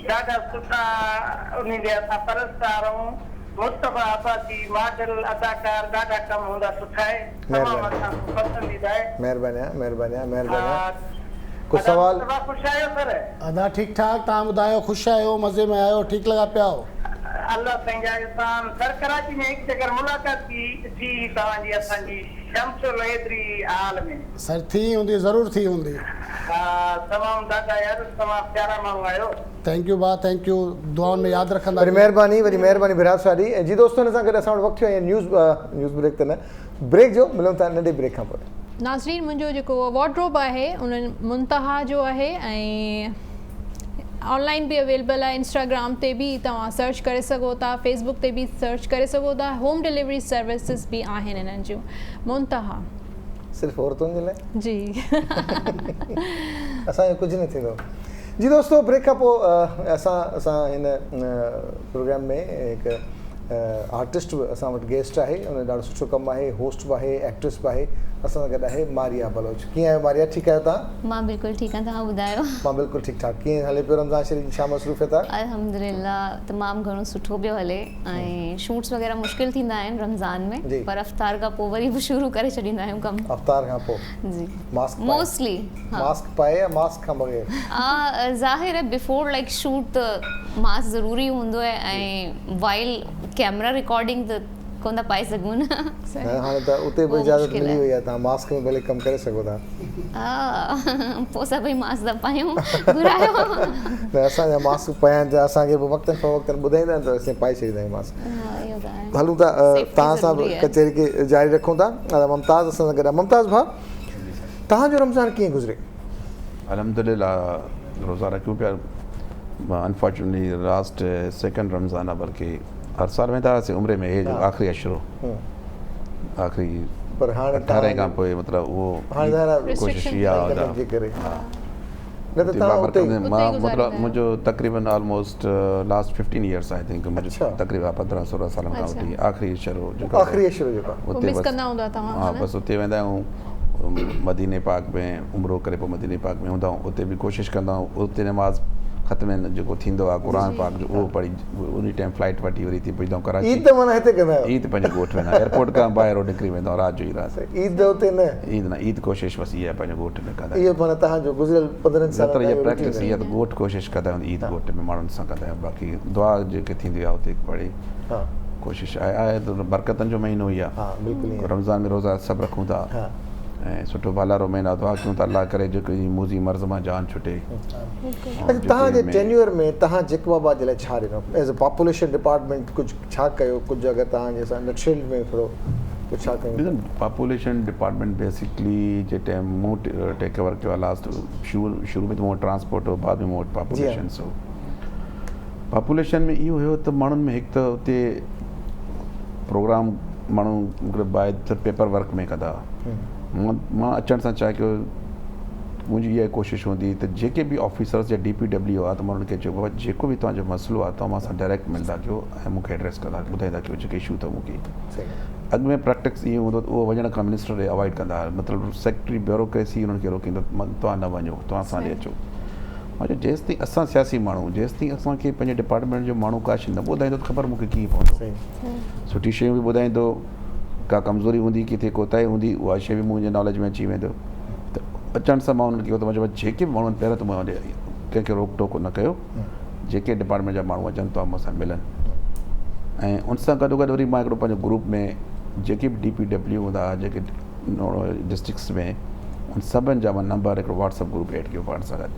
ॾाढा सुठा उन्हीं दे असां परस्तार हूं। मुस्तफा अब्बासी मॉडल अदाकार ॾाढा कम हूंदा सुठा है। तमाम असां पसंदीदा है। मेहरबानी। कुछ सवाल? खुश आयो सर? अदा ठीक ठाक। तव्हां ॿुधायो, ख़ुशि आहियो, मज़े में आहियो, ठीक लॻा पिया हो? अल्लाह पंहिंजा इंसान। सर कराची में हिकु जगह मुलाक़ात थी तव्हांजी असांजी शमसुल हैदरी हाल में। सर थी हूंदी, ज़रूर थी हूंदी। हा, तमामु ॾाढा यार तमामु प्यारा माण्हू आहियो। थैंक यू भाउ, थैंक यू। दुआउनि में यादि रखंदा। वरी महिरबानी विराज साडी। जी दोस्तों, सां गॾु असां वटि वक़्तु थियो न्यूज़ ब्रेक त न, ब्रेक जो मिलूं था नंढे ब्रेक खां पोइ। नाज़रीन, मुंहिंजो जेको वॉर्डरोब आहे उन मुंतहा जो आहे ऐं ऑनलाइन भी अवेलेबल है। इंस्टाग्राम ते भी तव्हां सर्च करे सघो था, फेसबुक ते भी सर्च करे सघो था। होम डिलीवरी सर्विसिस भी आहिनि इन्हनि जूं। मुंतहा सिर्फ़ु औरतुनि जे लाइ? जी। असांजो कुझु न थींदो। जी दोस्तों, ब्रेक खां पोइ असां हिन प्रोग्राम में हिकु आर्टिस्ट बि असां वटि गेस्ट आहे। उन ॾाढो सुठो कमु आहे, होस्ट बि आहे, एक्ट्रेस बि आहे। असां सां गॾु आहे मारिया बलोच। कीअं आहियो मारिया? ठीकु आहियो तव्हां? मां बिल्कुलु ठीकु आहियां, तव्हां ॿुधायो? मां बिल्कुलु ठीकु ठाक। कीअं हले पियो रमज़ान शरीफ़ जी छा मसरूफ़ियत आहे? अल्हम्दुलिल्लाह तमामु घणो सुठो पियो हले। ऐं शूट्स वग़ैरह मुश्किल थींदा आहिनि रमज़ान में, पर अफ़्तार खां पोइ वरी बि शुरू करे छॾींदा आहियूं कमु। अफ़्तार खां पोइ जी मास्क मोस्टली मास्क पाए या मास्क खां बग़ैर? ज़ाहिर है बिफोर लाइक शूट त मास्क ज़रूरी हूंदो आहे। ऐं वाइल कैमरा रिकॉर्डिंग त कोन था पाए सघूं न हाणे त उते बि इजाज़त मिली वई आहे तव्हां मास्क में भले कमु करे सघो था पोइ सभई मास्क था पायूं घुरायो त असांजा मास्क पाइण जा असांखे बि वक़्तनि फ़वक़्तनि ॿुधाईंदा आहिनि त असां पाए छॾींदा आहियूं मास्क हलूं था तव्हां सां कचहरी खे जारी रखूं था मुमताज़ असां सां गॾु आहे मुमताज़ भाउ तव्हांजो रमज़ान कीअं गुज़रे अल्हम्दुलिल्लाह रोज़ा रखूं पिया अनफॉर्चुनेटली लास्ट सेकेंड रमज़ान आहे बल्कि हर साल वेंदा हुआसीं उमिरि में हे जो आख़िरी अशरो आख़िरी पर हाणे 18 खां पोइ मतिलबु उहो कोशिशि इहा मतिलबु मुंहिंजो तक़रीबन almost last 15 years I think मुंहिंजो तक़रीबन 15-16 सालनि खां वठी आख़िरी अशरो जेको हा बसि उते वेंदा आहियूं मदीने पाक में उमिरो करे पोइ मदीने पाक में हूंदा आहियूं उते बि कोशिशि कंदा आहियूं उते नमाज़ ख़त्म जेको थींदो आहे क़ुर पाक जो उहो पढ़ी उन टाइम फ्लाइट वठी वरी थी पुॼंदा आहियूं कराची ईद त माना हिते कंदा आहियो ईद पंहिंजे ॻोठु वेंदा एयरपोर्ट खां ॿाहिरि निकिरी वेंदा आहियूं राति जो ई राति ईद उते न ईद न ईद कोशिशि बसि इहा पंहिंजे ॻोठ में कंदा इहो माना तव्हांजो गुज़िरियल 15 साल इहा प्रैक्टिस इहा त ॻोठु कोशिशि कंदा आहियूं ईद ॻोठ में माण्हुनि सां कंदा आहियूं बाक़ी दुआ जेके थींदी आहे उते पढ़ी कोशिशि आहे त बरकतनि जो महीनो ई आहे रमज़ान में रोज़ा सभु रखूं था ऐं सुठो भलारो महीना दुआ कयूं था अलाह करे जेको मुज़ी मर्ज़ मां जान छुटे तव्हांजे टेन्यूअर में तव्हां जिकबाबा जे लाइ छा ॾिनो एज़ अ पॉपुलेशन डिपार्टमेंट कुझु छा कयो कुझु अगरि तव्हांजे सां नक्शल में थोरो कुझु छा कयो पॉपुलेशन डिपार्टमेंट बेसिकली जे टाइम मूं टेक ओवर कयो आहे लास्ट शुरू में त मूं वटि ट्रांसपोर्ट हो बाद में मूं वटि पॉपुलेशन हो पॉपुलेशन में इहो हुयो त माण्हुनि में हिकु त उते प्रोग्राम माण्हू बाय पेपर वर्क में कंदा मां अचण सां छा कयो मुंहिंजी इहा कोशिशि हूंदी त जेके बि ऑफिसर्स या DPW आहे त मां उन्हनि खे चयो बाबा जेको बि तव्हांजो मसइलो आहे तव्हां मां सां डायरेक्ट मिलंदा कयो ऐं मूंखे एड्रेस कंदा ॿुधाईंदा कयो जेके इशू अथव मूंखे अॻु में प्रैक्टिस ईअं हूंदो त उहो वञण खां मिनिस्टर ॾे अवॉइड कंदा हुआ मतिलबु सेक्रेटरी ब्यूरोक्रेसी उन्हनि खे रोकींदो तव्हां न वञो तव्हां असां ॾे अचो मां चयो जेसि ताईं असां सियासी माण्हू जेसि ताईं असांखे पंहिंजे डिपार्टमेंट जो माण्हू का शइ न ॿुधाईंदो त ख़बर मूंखे कीअं पवंदो सुठी शयूं बि ॿुधाईंदो का कमज़ोरी हूंदी किथे कोताही हूंदी उहा शइ बि मुंहिंजे नॉलेज में अची वेंदो त अचण सां मां उन्हनि खे त मां जेके बि माण्हू पहिरियों त मां कंहिंखे रोक टोक न कयो जेके डिपार्टमेंट जा माण्हू अचनि था मूंसां मिलनि ऐं उन सां गॾोगॾु वरी मां हिकिड़ो पंहिंजो ग्रुप में जेके बि DPW हूंदा जेके डिस्ट्रिक्ट्स में उन सभिनि जा मां नंबर हिकिड़ो व्हाट्सअप ग्रुप एड कयो पाण सां गॾु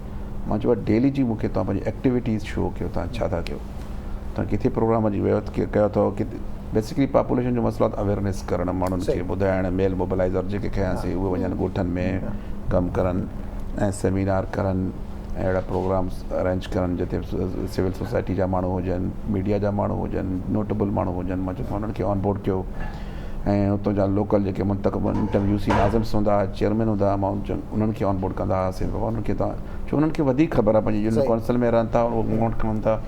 मां चयो डेली जी मूंखे तव्हां पंहिंजी एक्टिविटीज़ शो कयो तव्हां छा था कयो तव्हां किथे प्रोग्राम जी कयो अथव किथे बेसिकली पॉपुलेशन जो मसइलो आहे अवेयरनेस करणु माण्हुनि खे ॿुधाइणु मेल मोबिलाइज़र जेके कयासीं उहे वञनि ॻोठनि में कमु करनि ऐं सेमिनार करनि ऐं अहिड़ा प्रोग्राम्स अरेंज करनि जिते सिविल सोसाइटी जा माण्हू हुजनि मीडिया जा माण्हू हुजनि नोटेबल माण्हू हुजनि मां चयो उन्हनि खे ऑन बोर्ड कयो ऐं उतां जा लोकल जेके इंटरव्यूसी नाज़िम्स हूंदा चेयरमैन हूंदा मां उन्हनि खे ऑन बोर्ड कंदा हुआसीं बाबा उन्हनि खे तव्हां छो उन्हनि खे वधीक ख़बर आहे पंहिंजी यूनियन काउंसिल में रहनि था उहो नोट खणनि था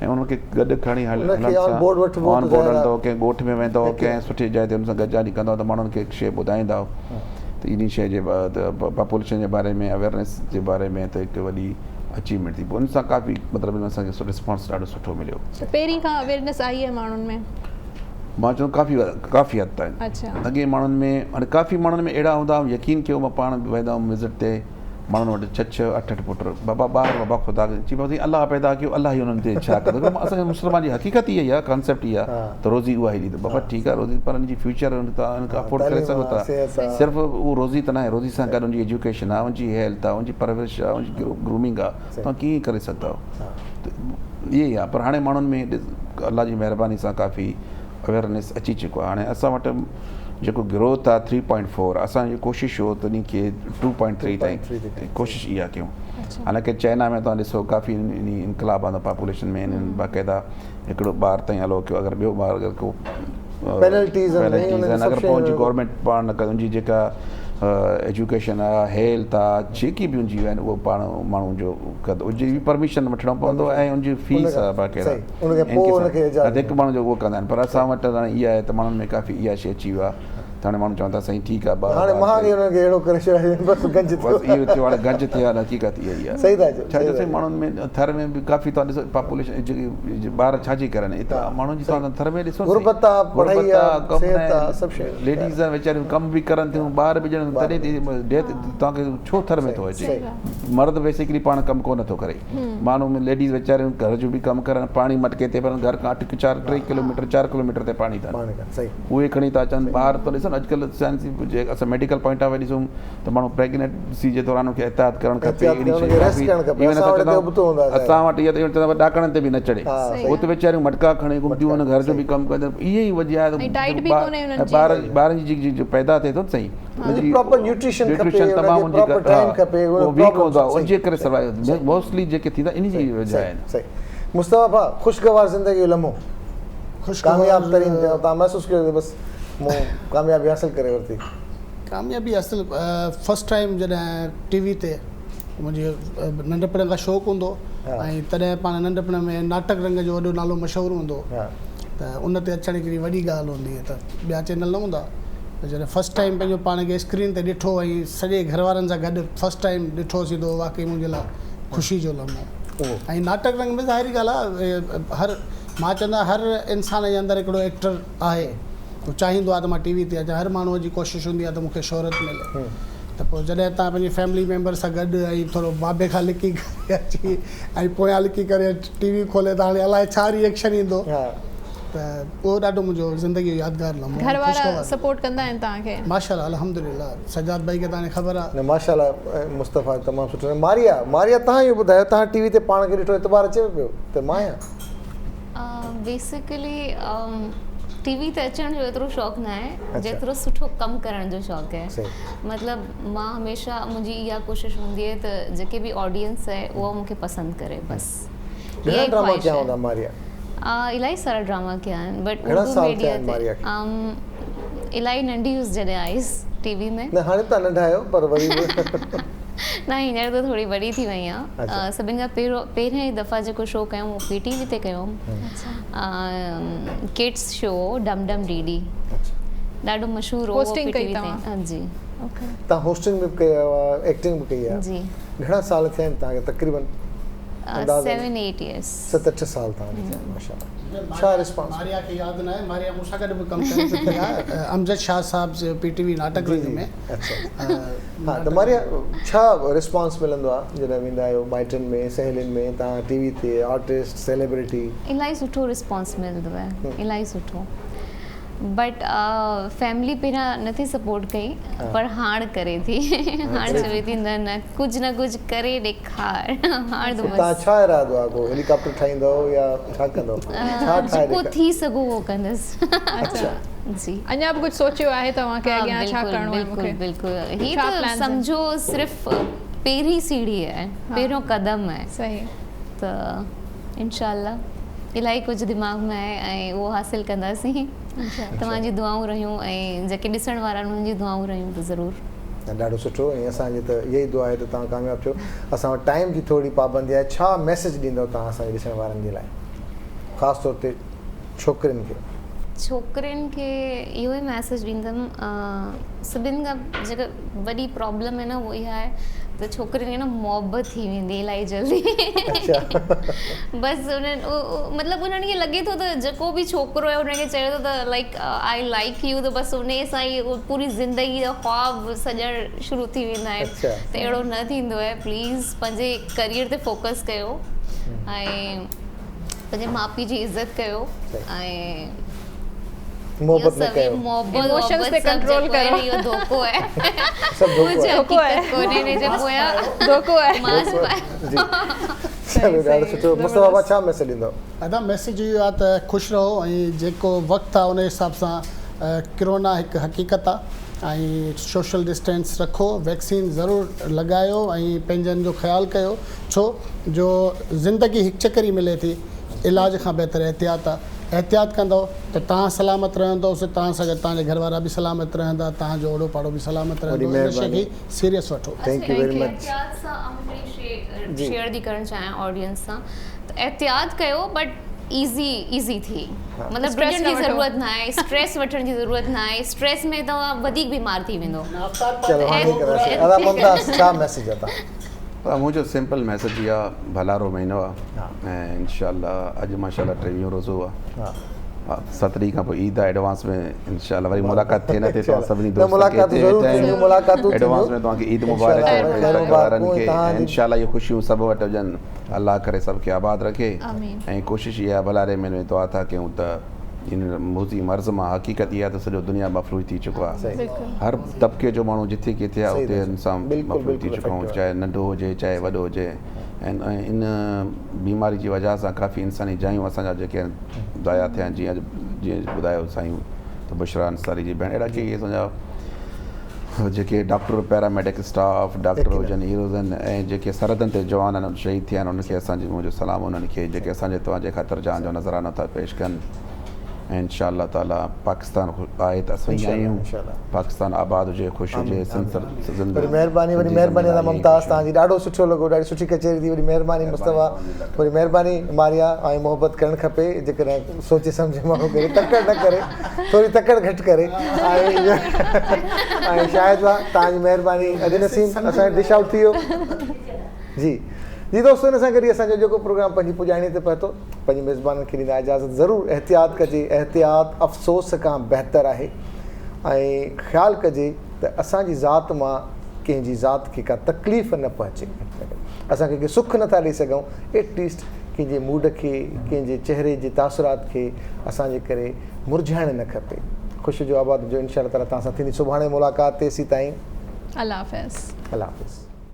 ऐं उनखे गॾु खणी ऑन बोर्ड हलंदो कंहिं ॻोठ में वेंदो कंहिं सुठी जाइ ते हुन सां गॾिजानी कंदो त माण्हुनि खे हिकु शइ ॿुधाईंदा त इन शइ जे पॉपुलेशन जे बारे में अवेयरनेस जे बारे में त हिकु वॾी अचीवमेंट थी पोइ उन सां काफ़ी मतिलबु असांखे रिस्पॉन्स ॾाढो सुठो मिलियो पहिरीं खां अवेयरनेस आई आहे माण्हुनि में मां चवां काफ़ी हद ताईं अॻे माण्हुनि में हाणे काफ़ी माण्हुनि में अहिड़ा हूंदा यकीन कयो मां पाण बि वेंदा हुउमि विज़िट ते माण्हुनि वटि 6-6 8-8 पुट बाबा ॿार बाबा ख़ुदा चई बाबा अलाह पैदा कयो अलाह ई हुननि ते छा कंदो असांखे मुस्लमान जी हक़ीक़त इहा ई आहे कॉन्सेप्ट इहा त रोज़ी उहा ई ॾींदो बाबा ठीकु आहे रोज़ी पर हुनजी फ्यूचर अफोर्ड करे सघो था सिर्फ़ु उहो रोज़ी त न आहे रोज़ी सां गॾु हुनजी एजुकेशन आहे हुनजी हेल्थ आहे हुनजी परवरिश आहे हुनजी ग्रूमिंग आहे तव्हां कीअं करे सघंदा त इहे ई आहे पर हाणे माण्हुनि में अलाह जी महिरबानी सां काफ़ी अवेयरनेस अची चुको आहे हाणे असां वटि जेको ग्रोथ आहे 3.4 असांजी कोशिशि हो त उनखे 2.3 ताईं कोशिशि इहा कयूं हालांकि चाइना में तव्हां ॾिसो काफ़ी इनकलाब आहे पॉपुलेशन में इन्हनि बाक़ाइदा हिकिड़ो ॿार ताईं हलो कयो अगरि ॿियो ॿार अगरि को पेनल्टीज़ आहिनि अगरि पोइ हुनजी गवर्नमेंट पाण न करे हुनजी जेका एजुकेशन आहे हेल्थ आहे जेकी बि हुनजी आहिनि उहो पाण माण्हू जो हुनजी बि परमिशन वठिणो पवंदो ऐं हुनजी फीस आहे बाक़ाइदा हिकु माण्हू जो उहो कंदा आहिनि पर असां वटि हाणे इहा आहे त माण्हुनि में काफ़ी इहा शइ अची वियो आहे त हाणे माण्हू चवनि था साईं ठीकु आहे हाणे महांगी हुननि खे अहिड़ो करे छॾियो बसि गंज बसि इहो थियो हाणे गंज थियो आहे हक़ीक़त इहा ई आहे सही था चओ छा जो साईं माण्हुनि में थर में बि काफ़ी तव्हां ॾिसो पॉपुलेशन जेकी ॿार छाजी करनि एतिरा माण्हुनि जी तव्हां थर में ॾिसो गुरबत आहे पढ़ाई आहे सिहत आहे सभु शयूं लेडीज़ वेचारियूं कमु बि करनि थियूं ॿार बि ॼण तॾहिं डेथ तव्हांखे छो थर में थो अचे मर्द बेसिकली पाण कमु कोन थो करे माण्हू में लेडीज़ वेचारियूं घर जो बि कमु करनि पाणी मटके ते पर घर खां 4 किलोमीटर ते पाणी अथनि उहे खणी था अचनि ॿार त ॾिसो अॼुकल्ह साइंस जे असां मेडिकल पॉइंट ऑफ व्यू ॾिसूं त माण्हू प्रेगनेंसी जे दौरान उनखे एहतियात करणु खपे असां वटि इहा त ॾाकणनि ते बि न चढ़े हुते वीचारियूं मटका खणी घुमंदियूं आहिनि घर जो बि कमु कंदियूं इहा ई वजह आहे ॿारनि जी जो पैदा थिए थो न सही न्यूट्रिशन तमामु वीक हूंदो आहे उनजे करे सर्वाइव मोस्टली जेके थींदा इन जी वजह आहे मुस्तफ़ा भाउ ख़ुशगवार ज़िंदगी जो लम्हो कामयाब तरीन थियो तव्हां महसूसु कयो बसि मूं कामयाबी हासिल करे वरिती कामयाबी हासिल फस्ट टाइम जॾहिं टीवी ते मुंहिंजो नंढपण खां शौक़ु हूंदो ऐं तॾहिं पाण नंढपण में नाटक रंग जो वॾो नालो मशहूरु हूंदो त उन ते अचणु हिकिड़ी वॾी ॻाल्हि हूंदी त ॿिया चैनल न हूंदा जॾहिं फस्ट टाइम पंहिंजो पाण खे स्क्रीन ते ॾिठो ऐं सॼे घर वारनि सां गॾु फस्ट टाइम ॾिठोसीं त वाक़ई मुंहिंजे लाइ ख़ुशी जो लम्हो ऐं नाटक रंग में ज़ाहिरी ॻाल्हि आहे हर मां चवंदो आहियां हर इंसान जे अंदरि हिकिड़ो एक्टर आहे उहो चाहींदो आहे त मां टीवी ते अचां हर माण्हूअ जी कोशिशि हूंदी आहे त मूंखे शोहरत मिले त पोइ जॾहिं तव्हां पंहिंजी फैमिली मेंबर सां गॾु ऐं थोरो बाबे खां लिकी करे अची ऐं पोयां लिकी करे टीवी खोले त हाणे अलाए छा रिएक्शन ईंदो त उहो ॾाढो मुंहिंजो ज़िंदगी जो यादगार लम्हो घर वारा सपोर्ट कंदा आहिनि तव्हांखे माशाअल्लाह अल्हम्दुलिल्लाह सजाद भाई खे तव्हांखे ख़बर आहे न माशाअल्लाह मुस्तफ़ा तमामु सुठो मारिया तव्हां इहो ॿुधायो तव्हां टीवी ते पाण खे ॾिठो एतबार अचे पियो त मां आहियां बेसिकली टीवी ते अचण जो एतिरो शौक़ु न आहे जेतिरो सुठो कमु करण जो शौक़ु आहे मतिलबु मां हमेशह मुंहिंजी इहा कोशिशि हूंदी आहे त जेके बि ऑडियंस आहे उहा मूंखे पसंदि करे बसि इलाही सारा ड्रामा कया आहिनि बट उर्दू मीडिया ते इलाही नंढी हुअसि जॾहिं आयसि टीवी में न हाणे तव्हां नंढा आहियो पर वरी न हींअर त थोरी वॾी थी वई आहियां सभिनि खां पहिरियों ई दफ़ा जेको शो कयूं उहो PTV ते कयूं किड्स शो डम डम DD ॾाढो मशहूरु हो PTV ते हां जी तव्हां होस्टिंग बि कई आहे एक्टिंग बि कई आहे जी घणा साल थिया आहिनि तव्हांखे तक़रीबन 7-8 years 7-8 साल तव्हांखे थिया आहिनि माशाअल्लाह छा रिस्पॉन्स मारिया खे यादि न आहे मारिया मूंसां गॾु बि कमु करे चुकी आहे अमजद शाह साहब जे PTV नाटक रंग में हा त मारिया छा रिस्पॉन्स मिलंदो आहे जॾहिं वेंदा आहियो माइटनि में सहेलियुनि में तव्हां टीवी ते आर्टिस्ट सेलिब्रिटी इलाही सुठो रिस्पॉन्स मिलंदो आहे इलाही सुठो बट फैमिली पहिरियां नथी सपोर्ट कई पर हाणे करे थी हाणे चवे थी न कुझु करे ॾेखार हाणे तव्हां छा इरादो आहे को हेलीकॉप्टर ठाहींदो या छा कंदो छा जेको थी सघो उहो कंदसि अच्छा जी अञा बि कुझु सोचियो आहे तव्हांखे अॻियां छा करिणो आहे मूंखे बिल्कुलु ही त सम्झो सिर्फ़ पहिरीं सीढ़ी आहे पहिरियों क़दम आहे सही त इंशाअल्लाह इलाही कुझु दिमाग़ में आहे ऐं उहो हासिल कंदासीं तव्हांजी दुआऊं रहियूं ऐं जेके ॾिसण वारा आहिनि उन्हनि जी दुआऊं रहियूं त ज़रूरु ॾाढो सुठो ऐं असांजी त इहा ई दुआ आहे त तव्हां कामयाबु थियो असां वटि टाइम जी थोरी पाबंदी आहे छा मैसेज ॾींदव तव्हां असांजे ॾिसण वारनि जे लाइ ख़ासि तौर ते छोकिरियुनि खे इहो ई मैसेज ॾींदमि सभिनि खां जेका वॾी प्रॉब्लम आहे न उहो इहा आहे त छोकिरियुनि खे न मोहबत थी वेंदी इलाही जल्दी बसि मतिलबु उन्हनि खे लॻे थो त जेको बि छोकिरो आहे उनखे चए थो त लाइक आई लाइक यू त बसि उन सां ई पूरी ज़िंदगी जा ख़्वाब सॼणु शुरू थी वेंदा आहिनि त अहिड़ो न थींदो आहे प्लीज़ पंहिंजे करियर ते फोकस कयो ऐं पंहिंजे माउ पीउ जी इज़त कयो ऐं मोहब्बत न कयो इमोशंस पे कंट्रोल करो इहो धोखो आहे सब धोखो है कोने ने जे पोया धोखो है मास जी चलो ॾाढो सुठो मुस्तफ़ा बाबा छा मैसेज ॾींदो दादा मैसेज इहो आहे त ख़ुशि रहो ऐं जेको वक़्तु आहे उन हिसाब सां कोरोना हिकु हक़ीक़त आहे ऐं सोशल डिस्टेंस रखो वैक्सीन ज़रूरु लॻायो ऐं पंहिंजनि जो ख़्यालु कयो छो जो ज़िंदगी हिकु चकर ई मिले थी इलाज खां बहितर एहतियात आहे एहतियात कंदो त तव्हां सलामत रहंदोसि तव्हां सां गॾु तव्हांजे घर वारा बि सलामत रहंदा तव्हांजो ओड़ो पाड़ो बि सलामत रहंदो इन शइ खे सीरियस वठो थैंक यू वेरी मच एहतियात सां शेयर थी करणु चाहियां ऑडियंस सां त एहतियात कयो बट इजी थी मतलब ड्रिजन जी ज़रूरत ना है स्ट्रेस वठण जी ज़रूरत ना है स्ट्रेस में तव्हां वधीक बीमार थी वेंदो चलो अदा मुमताज़ छा मैसेज अता मुझे सिंपल मैसेज या भलारो महीनो है इंशाल्लाह आज माशाल्लाह 23 रोज़ो है 17 का ईद है एडवांस में इंशाल्लाह वरी मुलाकात थे न थे तो सभनी दोस्त मुलाकात जरूर थी मुलाकात एडवांस में तव्हां खे ईद मुबारक है इंशाल्लाह ये खुशियों सब वट जन अल्लाह करे सबके आबाद रखे ऐं कोशिश ये भलारे में दुआ था कयूं त इन मोज़ी मर्ज़ मां हक़ीक़त इहा त सॼो दुनिया मफ़लूज थी चुको आहे हर तबके जो माण्हू जिथे किथे आहे उते इंसान मफ़लूज थी चुको आहे चाहे नंढो हुजे चाहे वॾो हुजे ऐं इन बीमारी जी वजह सां काफ़ी इंसानी जायूं असांजा जेके ज़ाया थिया जीअं ॿुधायो साईं त बुशरा अंसारी जी भेण अहिड़ा की असांजा जेके डॉक्टर पैरामेडिक स्टाफ डॉक्टर हुजनि हीरो हुजनि ऐं जेके सरहदनि ते जवान आहिनि शहीद थिया आहिनि उनखे असांजी मुंहिंजो सलाम उन्हनि खे जेके असांजे तव्हांजे ख़ातिर जान जो नज़रानो था पेश कनि ऐं इंशाअल्लाह ताला पाकिस्तान आहे त असां ई आहियूं पाकिस्तान आबाद हुजे ख़ुशि हुजे वरी महिरबानी अदा मुमताज़ तव्हांजी ॾाढो सुठो लॻो ॾाढी सुठी कचेरी थी वरी महिरबानी मुस्तफ़ा वरी महिरबानी मारिया ऐं मोहबत करणु खपे जेकॾहिं सोचे सम्झे माण्हू करे तकड़ न करे थोरी तकड़ घटि करे ऐं शायदि आहे तव्हांजी महिरबानी अॼु नसीम असांजो डिश आउट थी वियो जी दोस्तों इन सां गॾु असांजो जेको प्रोग्राम पंहिंजी पुॼाणी ते पहुतो पंहिंजी मेज़बाननि खे ॾींदा इजाज़त ज़रूरु एहतियात कजे एहतियात अफ़सोस खां बहितर आहे ऐं ख़्यालु कजे त असांजी ज़ात मां कंहिंजी ज़ात खे का तकलीफ़ न पहुचे असां कंहिंखे सुख नथा ॾेई सघूं एटलीस्ट कंहिंजे मूड खे कंहिंजे चहिरे जे तासुरात खे असांजे करे मुरझाइणु न खपे ख़ुशि जो आबाद जो इंशाअल्लाह ताला तव्हां सां थींदी सुभाणे मुलाक़ात तेसीं ताईं अल्लाह हाफ़िज़ अल्लाह हाफ़िज़